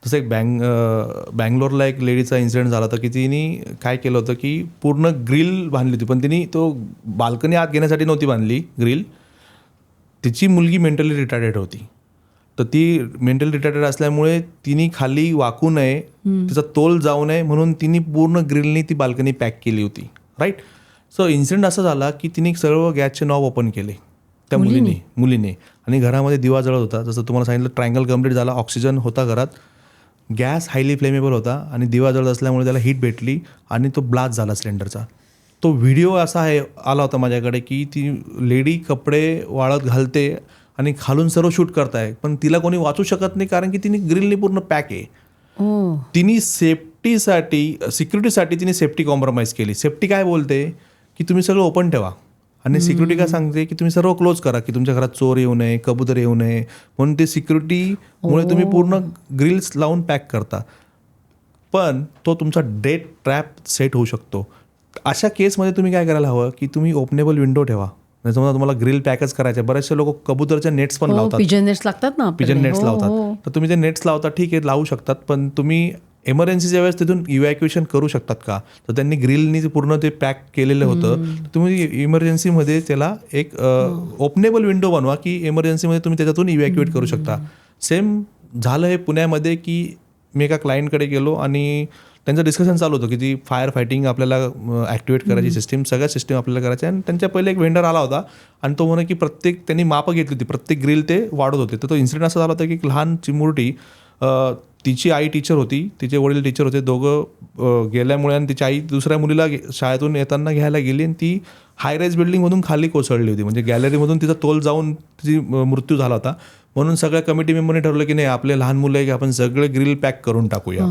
[SPEAKER 1] तसं एक बँगलोरला एक लेडीचा इन्सिडेंट झाला होता की तिने काय केलं होतं की पूर्ण ग्रिल बांधली होती, पण तिने तो बाल्कनी आत घेण्यासाठी नव्हती बांधली ग्रिल. तिची मुलगी मेंटली रिटार्डेड होती. तर ती मेंटली रिटार्डेड असल्यामुळे तिने खाली वाकू नये, तिचा तोल जाऊ नये म्हणून तिने पूर्ण ग्रिलनी ती बाल्कनी पॅक केली होती. राईट. सो इन्सिडेंट असा झाला की तिने सर्व गॅसचे नॉब ओपन केले त्या मुलीने आणि घरामध्ये दिवा जळत होता. जसं तुम्हाला सांगितलं, ट्रायंगल कम्प्लीट झाला, ऑक्सिजन होता घरात, गॅस हायली फ्लेमेबल होता आणि दिवा जळत असल्यामुळे त्याला हीट भेटली आणि तो ब्लास्ट झाला सिलेंडरचा. तो व्हिडिओ असा आला होता माझ्याकडे की ती लेडी कपडे वाळत घालते आणि खालून सर्व शूट करताय, पण तिला कोणी वाचू शकत नाही कारण की तिने ग्रिलनी पूर्ण पॅक आहे. तिने सिक्युरिटीसाठी तिने सेफ्टी कॉम्प्रोमाइज केली. सेफ्टी काय बोलते की तुम्ही सगळं ओपन ठेवा आणि सिक्युरिटी काय सांगते की तुम्ही सर्व क्लोज करा की तुमच्या घरात चोर येऊ नये, कबूतर येऊ नये, म्हणून ते सिक्युरिटीमुळे तुम्ही पूर्ण ग्रिल्स लावून पॅक करता. पण तो तुमचा डेट ट्रॅप सेट होऊ शकतो. अशा केसमध्ये तुम्ही काय करायला हवं की तुम्ही ओपनेबल विंडो ठेवा. समजा तुम्हाला ग्रिल पॅकच करायचे, बरेचसे लोक कबूतरच्या नेट्स पण लावतात,
[SPEAKER 2] पिजन नेट्स लागतात ना,
[SPEAKER 1] पिजन नेट्स लावतात. तर तुम्ही ते नेट्स लावता, ठीक आहे, लावू शकतात, पण तुम्ही एमर्जन्सीच्या वेळेस तिथून इव्हॅक्युएशन करू शकतात का? तर त्यांनी ग्रिलनी पूर्ण ते पॅक केलेलं होतं. तुम्ही इमर्जन्सीमध्ये त्याला एक ओपनेबल विंडो बनवा की एमर्जन्सीमध्ये तुम्ही त्याच्यातून इव्हॅक्युएट करू शकता. सेम झालं हे पुण्यामध्ये की मी एका क्लायंटकडे गेलो आणि त्यांचं डिस्कशन चालू होतं की ती फायर फायटिंग आपल्याला ॲक्टिवेट करायची सिस्टीम, सगळ्या सिस्टीम आपल्याला करायच्या. आणि त्यांच्या पहिले एक वेंडर आला होता आणि तो म्हणे की त्यांनी मापं घेतली होती, प्रत्येक ग्रिल ते वाढत होते. तर तो इन्सिडेंट असा झाला होता की एक लहान चिमुरटी, तिची आई टीचर होती, तिचे वडील टीचर होते, दोघं गेल्यामुळे आणि तिची आई दुसऱ्या मुलीला शाळेतून येताना घ्यायला गेली आणि ती हाय राईज बिल्डिंगमधून खाली कोसळली होती. म्हणजे गॅलरीमधून तिचा तोल जाऊन तिची मृत्यू झाला होता. म्हणून सगळ्या कमिटी मेंबरने ठरवलं की नाही, आपले लहान मुलं आहे की आपण सगळे ग्रिल पॅक करून टाकूया.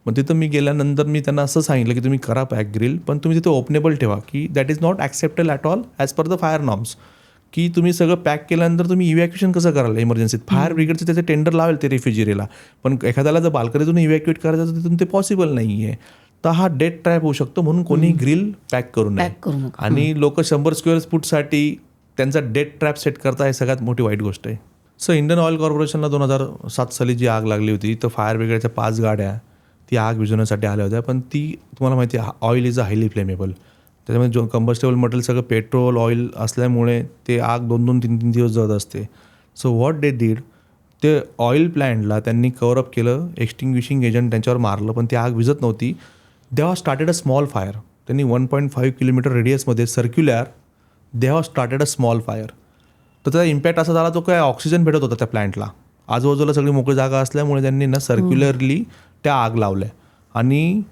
[SPEAKER 1] मग तिथं मी गेल्यानंतर मी त्यांना असं सांगितलं की तुम्ही करा पॅक ग्रिल, पण तुम्ही तिथे ओपनेबल ठेवा की that is not acceptable at all as per the fire norms. की तुम्ही सगळं पॅक केल्यानंतर तुम्ही इव्हॅक्युएशन कसं कराल इमर्जन्सीत? फायर ब्रिगेडचे त्याचे टेंडर लावेल ते रेफ्रिजरेला, पण एखाद्याला जर बाल्कनीतून इव्हॅक्युएट करायचं तर तिथून ते पॉसिबल नाही आहे. तर हा डेट ट्रॅप होऊ शकतो, म्हणून कोणी ग्रिल पॅक करू नये. आणि लोक 100 स्क्वेअर फूटसाठी त्यांचा डेट ट्रॅप सेट करता, हे सगळ्यात मोठी वाईट गोष्ट आहे. सो इंडियन ऑइल कॉर्पोरेशनला 2007 साली जी आग लागली होती, तर फायर ब्रिगेडच्या 5 गाड्या ती आग विझवण्यासाठी आल्या होत्या. पण ती तुम्हाला माहिती आहे, oil is a highly flammable. त्याच्यामध्ये जो कंबस्टेबल मटेरियल सगळं पेट्रोल ऑइल असल्यामुळे ते आग 2-3 दिवस जळत असते. सो व्हॉट दे डीड, ते ऑइल प्लॅन्टला त्यांनी कव्हरअप केलं, एक्सटिंग्विशिंग एजंट त्यांच्यावर मारलं, पण ती आग विझत नव्हती. They have started a small fire. त्यांनी 1.5 किलोमीटर रेडियसमध्ये circular they have started a small fire. तर त्याचा इम्पॅक्ट असा झाला, तो काय ऑक्सिजन भेटत होता त्या प्लॅन्टला, आजूबाजूला सगळी मोकळी जागा असल्यामुळे त्यांनी सर्क्युलरली त्या आग लावल्या. आणि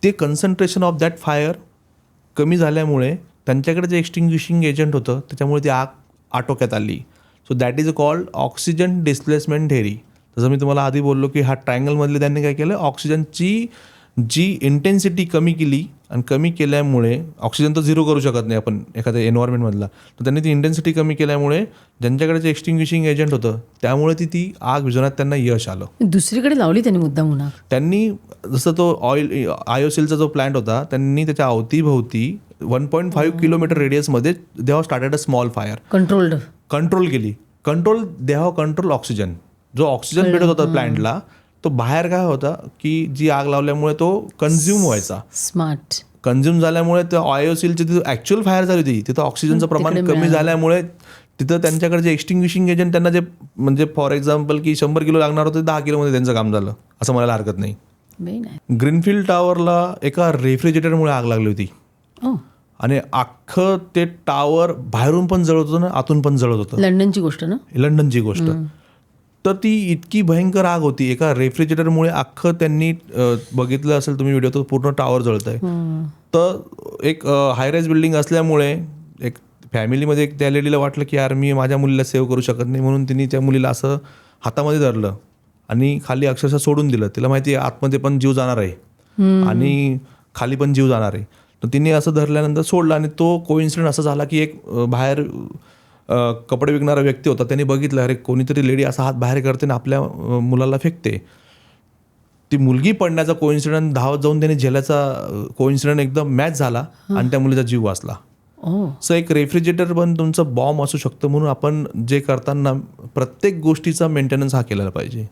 [SPEAKER 1] ते कन्सन्ट्रेशन ऑफ दॅट फायर कमी झाल्यामुळे त्यांच्याकडे जे एक्सटिंग्विशिंग एजंट होतं त्याच्यामुळे ती आग आटोक्यात आली. So that is called oxygen displacement theory. जसं मी तुम्हाला आधी बोललो की हा ट्रायंगलमधले त्यांनी काय केलं, ऑक्सिजनची जी इंटेन्सिटी कमी केली आणि कमी केल्यामुळे ऑक्सिजन तर झिरो करू शकत नाही आपण एखाद्या एन्व्हायरमेंटमधला, तर त्यांनी ती इंटेन्सिटी कमी केल्यामुळे ज्यांच्याकडे जे एक्सटिंग्विशिंग एजंट होतं त्यामुळे ती आग विझवण्यात त्यांना यश आलं.
[SPEAKER 2] दुसरीकडे लावली त्यांनी मुद्दाम आग.
[SPEAKER 1] त्यांनी जसं तो ऑइल आयोसिलचा जो प्लांट होता त्यांनी त्याच्या अवतीभोवती 1.5 किलोमीटर रेडियसमध्ये they have started a small fire. Control केली. They have control oxygen. जो ऑक्सिजन भेटत होता प्लांटला तो बाहेर काय होता की जी आग लावल्यामुळे तो कन्झ्युम व्हायचा.
[SPEAKER 2] स्मार्ट.
[SPEAKER 1] कन्झ्युम झाल्यामुळे त्या ऑयोसिलची तिथं ॲक्च्युअल फायर झाली होती, तिथं ऑक्सिजनचं प्रमाण कमी झाल्यामुळे तिथं त्यांच्याकडे जे एक्सटिंग्विशिंग एजंट त्यांना जे म्हणजे फॉर एक्झाम्पल की 100 किलो लागणार होते 10 किलोमध्ये त्यांचं काम झालं असं म्हणायला हरकत नाही. ग्रीनफील्ड टॉवरला एका रेफ्रिजरेटरमुळे आग लागली होती आणि अख्खं ते टॉवर बाहेरून पण जळत होतं ना आतून पण जळत होतं. लंडनची गोष्ट. तर ती इतकी भयंकर आग होती एका रेफ्रिजरेटरमुळे. अख्खं त्यांनी बघितलं असेल तुम्ही व्हिडिओ, तो पूर्ण टॉवर जळत आहे. तर एक हायराईज बिल्डिंग असल्यामुळे एक फॅमिलीमध्ये त्या लेडीला वाटलं की यार मी माझ्या मुलीला सेव्ह करू शकत नाही, म्हणून तिने त्या मुलीला असं हातामध्ये धरलं आणि खाली अक्षरशः सोडून दिलं. तिला माहिती आहे आतमध्ये पण जीव जाणार आहे आणि खाली पण जीव जाणार आहे. तर तिने असं धरल्यानंतर सोडलं आणि तो कोइन्सिडेंट असा झाला की एक बाहेर कपडे विकणारा व्यक्ती होता, त्यांनी बघितलं अरे कोणीतरी लेडी असा हात बाहेर करते ना आपल्या मुलाला फेकते. ती मुलगी पडण्याचा कोइन्सिडेंट धावत जाऊन त्यांनी झेलाचा कोइन्सिडेंट एकदम मॅच झाला आणि त्या मुलीचा जीव वाचला. सो एक रेफ्रिजरेटर पण तुमचं बॉम्ब असू शकतं, म्हणून आपण जे करताना प्रत्येक गोष्टीचा मेंटेनन्स हा केला पाहिजे.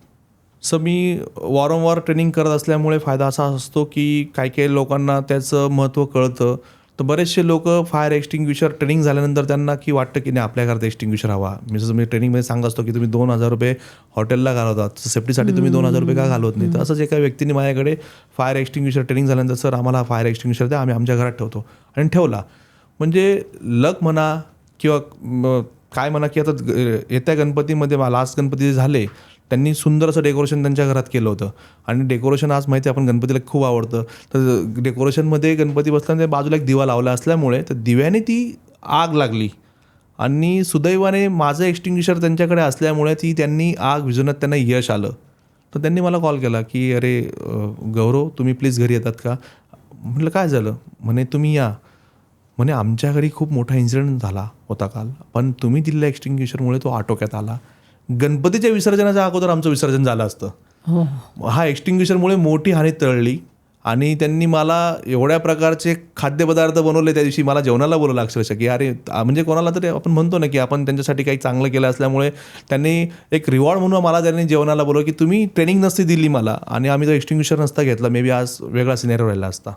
[SPEAKER 1] सो मी वारंवार ट्रेनिंग करत असल्यामुळे फायदा असा असतो की काही लोकांना त्याचं महत्त्व कळतं. तर बरेचसे लोक फायर एक्सटिंग्विशर ट्रेनिंग झाल्यानंतर त्यांना की वाटतं की नाही आपल्या घरात एक्सटिंग्विशर हवा. मी जसं मी ट्रेनिंगमध्ये सांगत असतो की तुम्ही 2,000 रुपये हॉटेलला घालवतात, सेफ्टीसाठी तुम्ही 2,000 रुपये का घालवत नाही. तर असंच एका व्यक्तीने माझ्याकडे फायर एक्सटिंग्विशर ट्रेनिंग झाल्यानंतर सर आम्हाला फायर एक्सटिंग्विशर द्या, आम्ही आमच्या घरात ठेवतो, आणि ठेवला. म्हणजे लक म्हणा किंवा काय म्हणा की आता येत्या गणपतीमध्ये लास्ट गणपती झाले त्यांनी सुंदर असं डेकोरेशन त्यांच्या घरात केलं होतं. आणि डेकोरेशन आज माहिती आहे आपण गणपतीला खूप आवडतं, तर डेकोरेशनमध्ये गणपती बसताना बाजूला एक दिवा लावला असल्यामुळे तर दिव्याने ती आग लागली आणि सुदैवाने माझं एक्सटिंग्विशर त्यांच्याकडे असल्यामुळे त्यांनी आग विझवण्यात त्यांना यश आलं. तर त्यांनी मला कॉल केला की अरे गौरव तुम्ही प्लीज घरी येतात का. म्हटलं काय झालं. म्हणे तुम्ही या. म्हणे आमच्या घरी खूप मोठा इन्सिडेंट झाला होता काल, पण तुम्ही दिलेल्या एक्सटिंग्विशरमुळे तो आटोक्यात आला. गणपतीच्या विसर्जनाच्या अगोदर आमचं विसर्जन झालं असतं. हा एक्सटिंग्विशरमुळे मोठी हानी टळली. आणि त्यांनी मला एवढ्या प्रकारचे खाद्यपदार्थ बनवले त्या दिवशी, मला जेवणाला बोलवलं अक्षरशः की अरे म्हणजे कोणाला तरी आपण म्हणतो ना की आपण त्यांच्यासाठी काही चांगलं केलं असल्यामुळे त्यांनी एक रिवॉर्ड म्हणून मला त्यांनी जेवणाला बोलवलं की तुम्ही ट्रेनिंग नसती दिली मला आणि आम्ही तो एक्सटिंग्विशर नसता घेतला, मे बी आज वेगळा सिनेरिओ राहिला असता.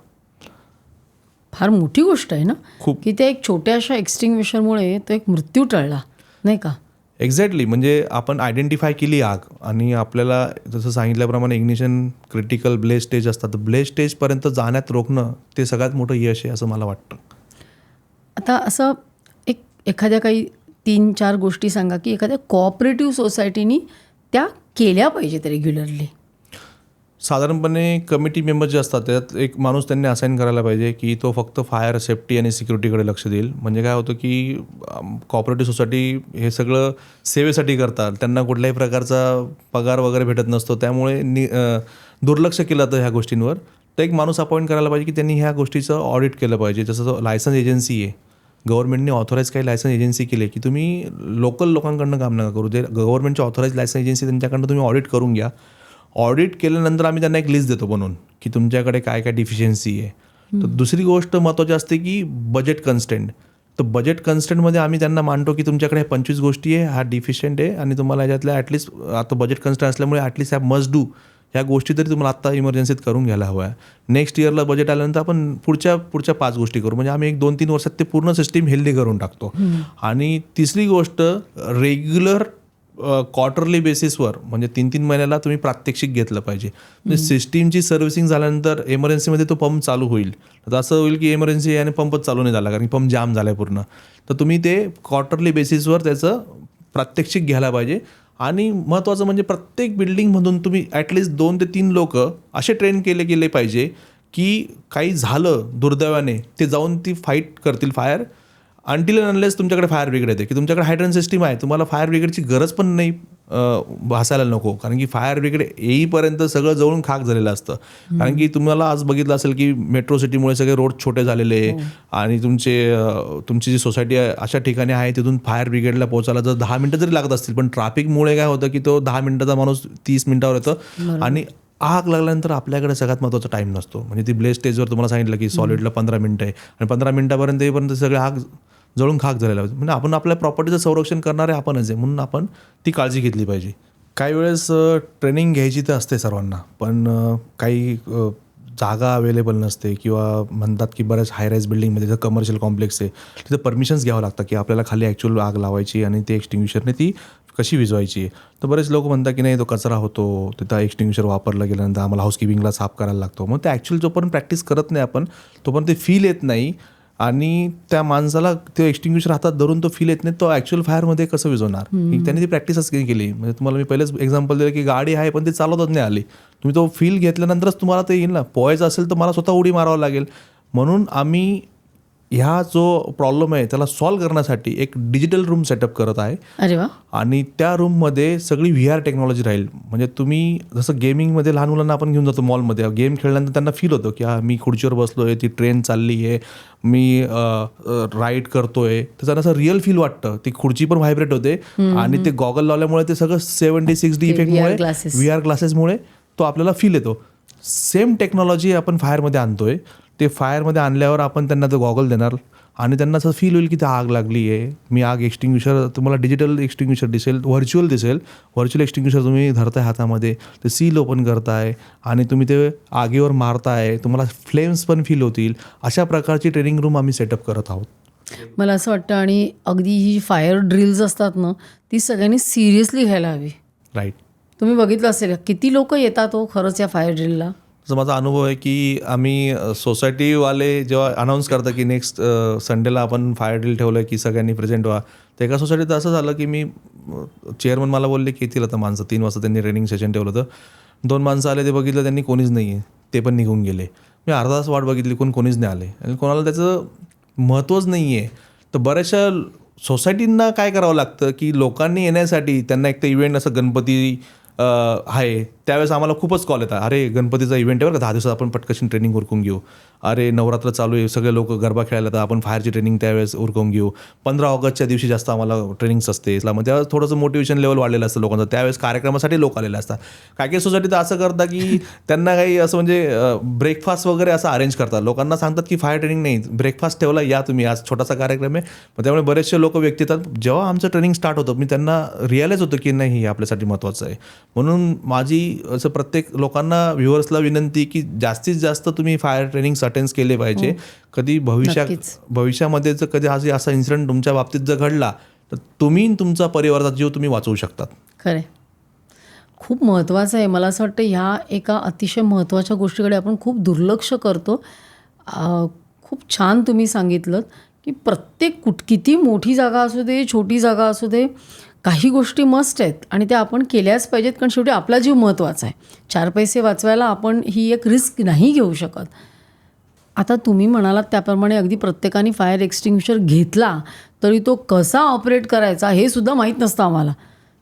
[SPEAKER 2] फार मोठी गोष्ट आहे ना
[SPEAKER 1] खूप,
[SPEAKER 2] की त्या एक छोट्याशा एक्सटिंग्विशरमुळे तो एक मृत्यू टळला नाही का.
[SPEAKER 1] एक्झॅक्टली. म्हणजे आपण आयडेंटिफाय केली आग आणि आपल्याला जसं सांगितल्याप्रमाणे इग्निशन क्रिटिकल ब्लेज स्टेज असतात, तर ब्लेज स्टेजपर्यंत जाण्यात रोखणं ते सगळ्यात मोठं यश आहे असं मला वाटतं.
[SPEAKER 2] आता असं एखाद्या काही 3-4 गोष्टी सांगा की एखाद्या कोऑपरेटिव्ह सोसायटीनी त्या केल्या पाहिजेत रेग्युलरली.
[SPEAKER 1] साधारणपणे कमिटी मेंबर जे असतात त्यात एक माणूस त्यांनी असाईन करायला पाहिजे की तो फक्त फायर सेफ्टी आणि सिक्युरिटीकडे लक्ष देईल. म्हणजे काय होतं की कॉपरेटिव्ह सोसायटी हे सगळं सेवेसाठी करतात, त्यांना कुठल्याही प्रकारचा पगार वगैरे भेटत नसतो, त्यामुळे दुर्लक्ष केलं जातं ह्या गोष्टींवर. तर एक माणूस अपॉइंट करायला पाहिजे की त्यांनी ह्या गोष्टीचं ऑडिट केलं पाहिजे. जसं तो लायसन्स एजन्सी आहे, गव्हर्नमेंटने ऑथोराईज काही लायसन्स एजन्सी केली की तुम्ही लोकल लोकांकडनं काम नका करू, जे गव्हर्नमेंटचे ऑथोराईज लायसन्स एजन्सी त्यांच्याकडनं तुम्ही ऑडिट करून घ्या. ऑडिट केल्यानंतर आम्ही त्यांना एक लिस्ट देतो बनवून की तुमच्याकडे काय काय डिफिशियन्सी आहे. तर दुसरी गोष्ट महत्त्वाची असते की बजेट कन्स्टेंट. तर बजेट कन्स्टेंटमध्ये आम्ही त्यांना मांडतो की तुमच्याकडे 25 गोष्टी आहे, हा डिफिशियंट आहे आणि तुम्हाला याच्यातल्या ॲटलिस्ट आता बजेट कन्स्टेंट असल्यामुळे ॲटलिस्ट ह्या मस्ट डू ह्या गोष्टी तरी तुम्हाला आत्ता इमर्जन्सीत करून घ्यायला हवं आहे. नेक्स्ट इयरला बजेट आल्यानंतर आपण पुढच्या 5 गोष्टी करू. म्हणजे आम्ही 1-2-3 वर्षात ते पूर्ण सिस्टीम हेल्दी करून टाकतो. आणि तिसरी गोष्ट रेग्युलर क्वार्टरली बेसिसवर म्हणजे 3-3 महिन्याला तुम्ही प्रात्यक्षिक घेतलं पाहिजे. म्हणजे सिस्टीमची सर्व्हिसिंग झाल्यानंतर एमर्जन्सीमध्ये तो पंप चालू होईल. तर असं होईल की एमर्जन्सी आणि पंपच चालू नाही झाला कारण पंप जाम झाला आहे पूर्ण. तर तुम्ही ते क्वार्टरली बेसिसवर त्याचं प्रात्यक्षिक घ्यायला पाहिजे. आणि महत्त्वाचं म्हणजे प्रत्येक बिल्डिंगमधून तुम्ही ॲटलिस्ट 2 ते 3 लोक असे ट्रेन केले गेले पाहिजे की काही झालं दुर्दैवाने ते जाऊन ती फाईट करतील फायर अनटिल अनलेस तुमच्याकडे फायर ब्रिगेड येते, की तुमच्याकडे हायड्रन सिस्टीम आहे, तुम्हाला फायर ब्रिगेडची गरज पण नाही भासायला नको, कारण की फायर ब्रिगेड येईपर्यंत सगळं जळून खाक झालेलं असतं. कारण की तुम्हाला आज बघितलं असेल की मेट्रो सिटीमुळे सगळे रोड छोटे झालेले आणि तुमची जी सोसायटी आहे अशा ठिकाणी आहे तिथून फायर ब्रिगेडला पोहोचायला जर 10 मिनटं जरी लागत असतील, पण ट्रॅफिकमुळे काय होतं की तो 10 मिनिटाचा माणूस 30 मिनिटावर येतो आणि आग लागल्यानंतर आपल्याकडे सगळ्यात महत्त्वाचा टाईम नसतो. म्हणजे ती ब्लेस स्टेजवर तुम्हाला सांगितलं की सॉलिडला 15 मिनिटं आहे आणि 15 मिनिटापर्यंत येईपर्यंत सगळे आग जळून खाक झालेला आहे. म्हणजे आपण आपल्या प्रॉपर्टीचं संरक्षण करणारे आपणच आहे, म्हणून आपण ती काळजी घेतली पाहिजे. काही वेळेस ट्रेनिंग घ्यायची तर असते सर्वांना, पण काही जागा अवेलेबल नसते किंवा म्हणतात की बऱ्याच हायराईज बिल्डिंगमध्ये जर कमर्शियल कॉम्प्लेक्स आहे तिथं परमिशन्स घ्यावं लागतं की आपल्याला खाली ॲक्च्युअल आग लावायची आणि ते एक्सटिंग्विशरने ती कशी विझवायची. तर बरेच लोक म्हणतात की नाही तो कचरा होतो, तिथं एक्सटिंग्विशर वापरलं गेल्यानंतर आम्हाला हाऊसकीपिंगला साफ करायला लागतो. मग ते ॲक्च्युअल जोपर्यंत प्रॅक्टिस करत नाही आपण तोपर्यंत ते फील येत नाही आणि त्या माणसाला ते एक्सटिंग्विशर हातात धरून तो फील येत नाही, तो ॲक्च्युअल फायरमध्ये कसं विझवणार. त्यांनी ती प्रॅक्टिसच केली. म्हणजे तुम्हाला मी पहिलेच एक्झाम्पल दिलं की गाडी आहे पण ती चालवतच नाही आली, तुम्ही तो फील घेतल्यानंतरच तुम्हाला ते येईल ना. पोहायचं असेल तर मला स्वतः उडी मारावं लागेल. म्हणून आम्ही ह्या जो प्रॉब्लेम आहे त्याला सॉल्व्ह करण्यासाठी एक डिजिटल रूम सेटअप करत आहे.
[SPEAKER 2] अरे वा.
[SPEAKER 1] आणि त्या रूममध्ये सगळी VR टेक्नॉलॉजी राहील. म्हणजे तुम्ही जसं गेमिंगमध्ये लहान मुलांना आपण घेऊन जातो मॉलमध्ये, गेम खेळल्यानंतर त्यांना फील होतं की हा मी खुर्चीवर बसलो आहे, ती ट्रेन चालली आहे, मी राईड करतोय, त्याचं असं रिअल फील वाटतं. ती खुर्ची पण व्हायब्रेट होते आणि ते गॉगल लावल्यामुळे ते सगळं 76D इफेक्टमुळे VR ग्लासेसमुळे तो आपल्याला फील येतो. सेम टेक्नॉलॉजी आपण फायरमध्ये आणतोय. ते फायरमध्ये आणल्यावर आपण त्यांना ते गॉगल देणार आणि त्यांना असं फील होईल की ते आग लागली आहे. मी आग एक्सटिंग्विशर तुम्हाला डिजिटल एक्सटिंग्विशर दिसेल, व्हर्च्युअल दिसेल. व्हर्च्युअल एक्सटिंग्विशर तुम्ही धरताय हातामध्ये, ते सील ओपन करताय आणि तुम्ही ते आगीवर मारताय, तुम्हाला फ्लेम्स पण फील होतील. अशा प्रकारची ट्रेनिंग रूम आम्ही सेटअप करत आहोत.
[SPEAKER 2] मला असं वाटतं आणि अगदी ही फायर ड्रिल्स असतात ना ती सगळ्यांनी सिरियसली घ्यायला हवी.
[SPEAKER 1] राईट.
[SPEAKER 2] तुम्ही बघितलं असेल किती लोक येतात हो खरंच या फायर ड्रिलला.
[SPEAKER 1] असं माझा अनुभव आहे की आम्ही सोसायटीवाले जेव्हा अनाऊन्स करतं की नेक्स्ट संडेला आपण फायर ड्रिल ठेवलं आहे की सगळ्यांनी प्रेझेंट व्हा, तर एका सोसायटीत असं झालं की मी चेअरमन मला बोलले की येतील आता माणसं. 3 वाजता त्यांनी ट्रेनिंग सेशन ठेवलं होतं. 2 माणसं आले, ते बघितलं त्यांनी कोणीच नाही आहे, ते पण निघून गेले. मी अर्धा तास वाट बघितली, कोणीच नाही आले आणि कोणाला त्याचं महत्त्वच नाही आहे. तर बऱ्याचशा सोसायटींना काय करावं लागतं की लोकांनी येण्यासाठी त्यांना एक तर इव्हेंट असं गणपती आहे त्यावेळेस आम्हाला खूपच कॉल येतात, अरे गणपतीचा इव्हेंट आहे बरं का, 10 दिवसात आपण पटकशी ट्रेनिंग उरकून घेऊ. अरे नवरात्र चालू आहे, सगळे लोक गरबा खेळायला तर आपण फायरची ट्रेनिंग त्यावेळेस उरकून घेऊ. 15 ऑगस्टच्या दिवशी जास्त आम्हाला ट्रेनिंग्स असते मग त्यावेळेस थोडंसं मोटिवेशन लेवल वाढलेलं असतं लोकांचं. त्यावेळेस कार्यक्रमासाठी लोक आलेले असतात. काही सोसायटीत असं करतात की त्यांना काही असं म्हणजे ब्रेकफास्ट वगैरे असं अरेंज करतात. लोकांना सांगतात की फायर ट्रेनिंग नाही, ब्रेकफास्ट ठेवला, या तुम्ही, आज छोटासा कार्यक्रम आहे. मग त्यामुळे बरेचसे लोक व्यक्ती येतात. जेव्हा आमचं ट्रेनिंग स्टार्ट होतं मी त्यांना रिअलाईज होतं की नाही हे आपल्यासाठी महत्त्वाचं आहे. म्हणून माझी असं प्रत्येक लोकांना व्ह्युअर्सला विनंती की जास्तीत जास्त तुम्ही फायर ट्रेनिंग्स अटेंड केले पाहिजे. कधी भविष्यामध्ये जर कधी असा इन्सिडेंट तुमच्या बाबतीत जर घडला तर तुम्ही तुमचा परिवाराचा जीव तुम्ही वाचवू शकतात.
[SPEAKER 2] खरं खूप महत्त्वाचं आहे. मला असं वाटतं ह्या एका अतिशय महत्त्वाच्या गोष्टीकडे आपण खूप दुर्लक्ष करतो. खूप छान तुम्ही सांगितलं की प्रत्येक किती मोठी जागा असू दे, छोटी जागा असू दे, काही गोष्टी मस्ट आहेत आणि त्या आपण केल्याच पाहिजेत, कारण शेवटी आपला जीव महत्त्वाचा आहे. 4 पैसे वाचवायला आपण ही एक रिस्क नाही घेऊ शकत. आता तुम्ही म्हणालात त्याप्रमाणे अगदी प्रत्येकाने फायर एक्सटिंग्विशर घेतला तरी तो कसा ऑपरेट करायचा हे सुद्धा माहीत नसतं आम्हाला.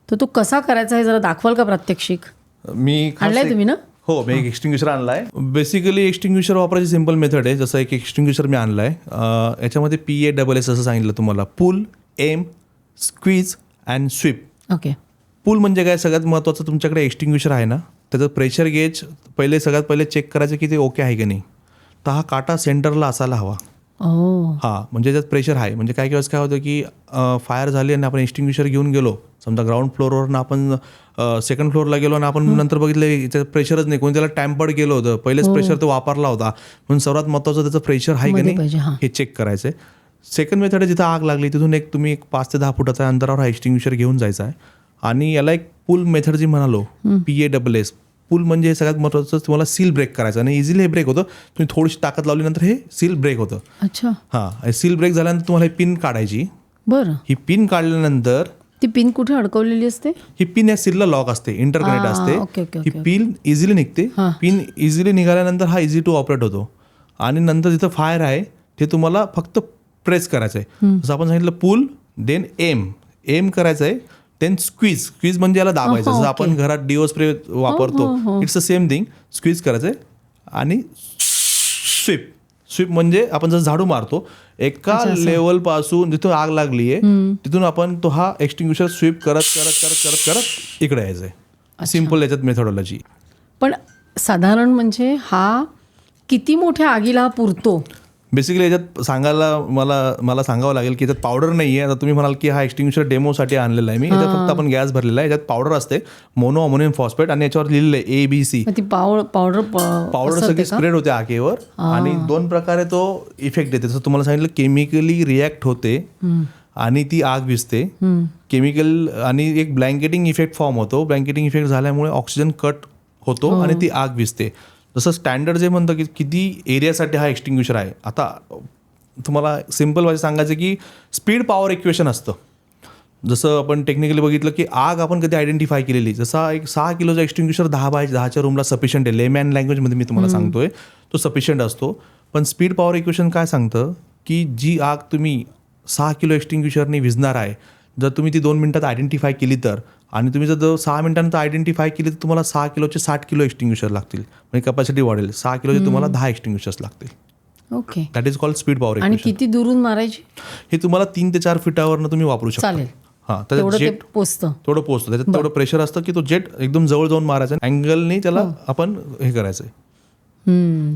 [SPEAKER 2] तर तो कसा करायचा हे जरा दाखवाल का प्रात्यक्षिक?
[SPEAKER 1] मी
[SPEAKER 2] आणलाय तुम्ही ना?
[SPEAKER 1] हो, मी एक एक्सटिंग्विशर आणला आहे. बेसिकली एक्सटिंग्विशर वापरायची सिम्पल मेथड आहे. जसं एक एक्सटिंग्विशर मी आणला आहे, याच्यामध्ये PASS असं सांगितलं तुम्हाला, pull, aim, squeeze and sweep.
[SPEAKER 2] Okay.
[SPEAKER 1] Pull म्हणजे काय, सगळ्यात महत्त्वाचं तुमच्याकडे एक्सटिंग्विशर आहे ना त्याचं प्रेशर गेज सगळ्यात पहिले चेक करायचं की ते ओके आहे की नाही. तर हा काटा सेंटरला असायला हवा. हां, म्हणजे त्यात प्रेशर आहे. म्हणजे काही वेळेस काय होतं की फायर झाली आणि आपण एक्सटिंग्विशर घेऊन गेलो, समजा ग्राउंड फ्लोअरवरून आपण सेकंड फ्लोअरला गेलो आणि आपण नंतर बघितलं त्याचं प्रेशरच नाही, कोणी त्याला टॅम्पर्ड केलं होतं, पहिलेच प्रेशर तो वापरला होता. म्हणून सर्वात महत्त्वाचं त्याचं प्रेशर आहे की नाही हे चेक करायचं आहे. सेकंड मेथड आहे, जिथं आग लागली तिथून तुम्ही 5 ते 10 फुटाच्या अंतरावर हा एक्सटिंग्विशर घेऊन जायचा आहे. आणि याला एक पूल मेथड जी म्हणालो, PASS, पूल म्हणजे सगळ्यात महत्त्वाचं तुम्हाला सील ब्रेक करायचं आणि इझिली हे ब्रेक होतं. तुम्ही थोडीशी ताकद लावल्यानंतर हे सील ब्रेक होतं.
[SPEAKER 2] अच्छा.
[SPEAKER 1] हां, सील ब्रेक झाल्यानंतर तुम्हाला ही पिन काढायची.
[SPEAKER 2] बरं.
[SPEAKER 1] ही पिन काढल्यानंतर
[SPEAKER 2] ती पिन कुठे अडकवलेली असते?
[SPEAKER 1] ही पिन या सीलला लॉक असते, इंटरकनेक्ट
[SPEAKER 2] ओके,
[SPEAKER 1] असते.
[SPEAKER 2] ओके,
[SPEAKER 1] ही पिन इझिली निघते. पिन इझिली निघाल्यानंतर हा इझी टू ऑपरेट होतो. आणि नंतर जिथं फायर आहे ते तुम्हाला फक्त प्रेस करायचं आहे. जसं आपण सांगितलं पुल देन एम करायचं आहे, देन स्क्वीज म्हणजे याला दाबायचं. जसं आपण घरात डिओ स्प्रे वापरतो, it's the same thing. Squeeze करायचं आहे आणि स्वीप म्हणजे आपण जसं झाडू मारतो एका लेवल पासून जिथून आग लागली आहे तिथून आपण तो हा एक्सटिंग्विशर स्वीप करत करत करत करत करत इकडे यायचं आहे. सिम्पल याच्यात मेथोडॉलॉजी.
[SPEAKER 2] पण साधारण म्हणजे हा किती मोठ्या आगीला पुरतो?
[SPEAKER 1] बेसिकली याच्यात सांगायला मला सांगावं लागेल की याच्यात पावडर नाही आहे. आता तुम्ही म्हणाल की हा एक्सटिंग्विशर डेमोसाठी आणलेला आहे मी. याच्यात फक्त आपण गॅस भरलेला आहे. याच्यात पावडर असते, मोनो अमोनियम फॉस्फेट, आणि याच्यावर लिहिलेलं आहे ABC.
[SPEAKER 2] ती पावडर
[SPEAKER 1] सगळी स्प्रेड होते आगीवर आणि 2 प्रकारे तो इफेक्ट देते. जसं तुम्हाला सांगितलं केमिकली रिॲक्ट होते आणि ती आग विझते. केमिकल आणि एक ब्लँकेटिंग इफेक्ट फॉर्म होतो. ब्लँकेटिंग इफेक्ट झाल्यामुळे ऑक्सिजन कट होतो आणि ती आग विझते. जसं स्टँडर्ड जे म्हणतं की किती एरियासाठी हा एक्सटिंग्विशर आहे. आता तुम्हाला सिम्पल भाषेत सांगायचं की स्पीड पॉवर इक्वेशन असतं. जसं आपण टेक्निकली बघितलं की आग आपण कधी आयडेंटिफाय केलेली, जसा एक 6 किलोचा एक्सटिंग्विशर 10x10च्या रूमला सफिशियंट आहे. लेमॅन लँग्वेजमध्ये मी तुम्हाला सांगतोय तो सफिशियंट असतो. पण स्पीड पॉवर इक्वेशन काय सांगतं की जी आग तुम्ही 6 किलो एक्सटिंग्विशरने विझणार आहे, जर तुम्ही ती 2 मिनिटात आयडेंटिफाय केली तर, आणि तुम्ही जर 6 मिनिटांनंतर आयडेंटिफाय केली तर तुम्हाला 6 किलोचे 60 किलो एक्सटिंग्विशर लागतील. म्हणजे कपॅसिटी वाढेल. 6 किलोचे तुम्हाला 10 एक्सटिंग्विशर्स लागतील.
[SPEAKER 2] Okay.
[SPEAKER 1] That is called speed power
[SPEAKER 2] आणि
[SPEAKER 1] इक्वेशन.
[SPEAKER 2] किती दुरून मारायची?
[SPEAKER 1] हे तुम्हाला 3 ते 4 फीटावरनं तुम्ही वापरू शकता.
[SPEAKER 2] चालेल.
[SPEAKER 1] हां,
[SPEAKER 2] तेवढं
[SPEAKER 1] त्याच्यात
[SPEAKER 2] ते
[SPEAKER 1] जेट
[SPEAKER 2] पोचतं.
[SPEAKER 1] थोडं पोचतं. त्याच्यात तेवढं प्रेशर असतं की तो जेट एकदम जवळ जाऊन मारायचा, अँगलने त्याला आपण हे करायचं आहे.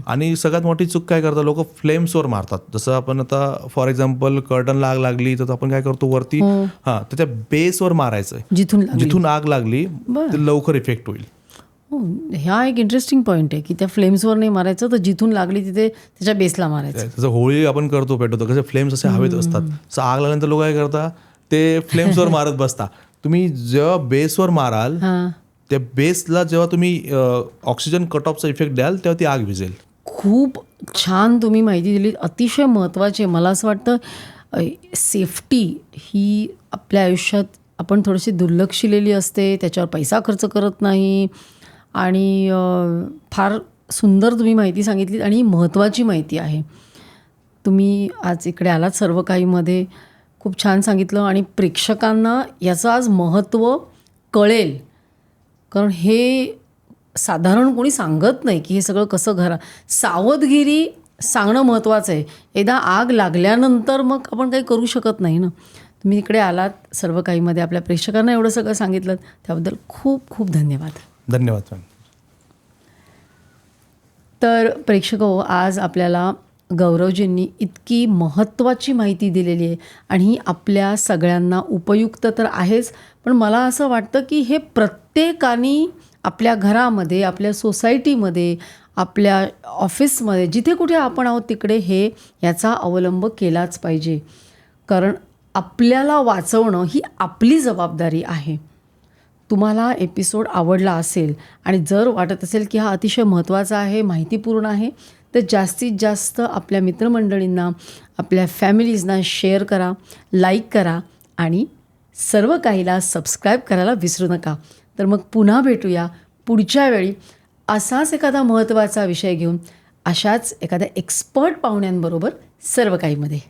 [SPEAKER 1] आणि सगळ्यात मोठी चूक काय करतात लोक, फ्लेम्सवर मारतात. जसं आपण आता फॉर एक्झाम्पल कर्टनला आग लागली तर आपण काय करतो वरती त्याच्या बेसवर मारायचं आहे. जिथून आग लागली ते लवकर इफेक्ट होईल.
[SPEAKER 2] हा एक इंटरेस्टिंग पॉईंट आहे की त्या फ्लेम्सवर नाही मारायचं, तर जिथून लागली तिथे त्याच्या बेसला मारायचं.
[SPEAKER 1] जसं होळी आपण करतो पेटवतो, कसे फ्लेम्स असे हवेत असतात. जसं आग लागल्यानंतर लोक काय करतात ते फ्लेम्सवर मारत बसता. तुम्ही जेव्हा बेसवर माराल त्या बेसला जेव्हा तुम्ही ऑक्सिजन कट ऑफचा इफेक्ट द्याल तेव्हा ती आग विझेल.
[SPEAKER 2] खूप छान तुम्ही माहिती दिली, अतिशय महत्त्वाची आहे. मला असं वाटतं सेफ्टी ही आपल्या आयुष्यात आपण थोडीशी दुर्लक्षिलेली असते, त्याच्यावर पैसा खर्च करत नाही. आणि फार सुंदर तुम्ही माहिती सांगितली आणि महत्त्वाची माहिती आहे. तुम्ही आज इकडे आलात सर्व काहीमध्ये, खूप छान सांगितलं आणि प्रेक्षकांना याचं आज महत्त्व कळेल. कारण हे साधारण कोणी सांगत नाही की हे सगळं कसं सावधगिरी सांगणं महत्त्वाचं आहे. एकदा आग लागल्यानंतर मग आपण काही करू शकत नाही ना. तुम्ही इकडे आलात सर्व काहीमध्ये, आपल्या प्रेक्षकांना एवढं सगळं सांगितलं त्याबद्दल खूप खूप धन्यवाद.
[SPEAKER 1] धन्यवाद मॅम.
[SPEAKER 2] तर प्रेक्षको, आज आपल्याला गौरवजींनी इतकी महत्त्वाची माहिती दिलेली आहे आणि ही आपल्या सगळ्यांना उपयुक्त तर आहेच, पण मला असं वाटतं की हे प्रत्येकाने आपल्या घरामध्ये, आपल्या सोसायटीमध्ये, आपल्या ऑफिसमध्ये, जिथे कुठे आपण आहोत तिकडे याचा अवलंब केलाच पाहिजे. कारण आपल्याला वाचवणं ही आपली जबाबदारी आहे. तुम्हाला एपिसोड आवडला असेल आणि जर वाटत असेल की हा अतिशय महत्त्वाचा आहे, माहितीपूर्ण आहे, तर जास्तीत जास्त आपल्या मित्रमंडळींना, आपल्या फॅमिलीजना शेअर करा, लाईक करा आणि सर्व काहीला सबस्क्राईब करायला विसरू नका. तर मग पुन्हा भेटूया पुढच्या वेळी असाच एखादा महत्त्वाचा विषय घेऊन, अशाच एखाद्या एक्सपर्ट पाहुण्यांबरोबर सर्व काहीमध्ये.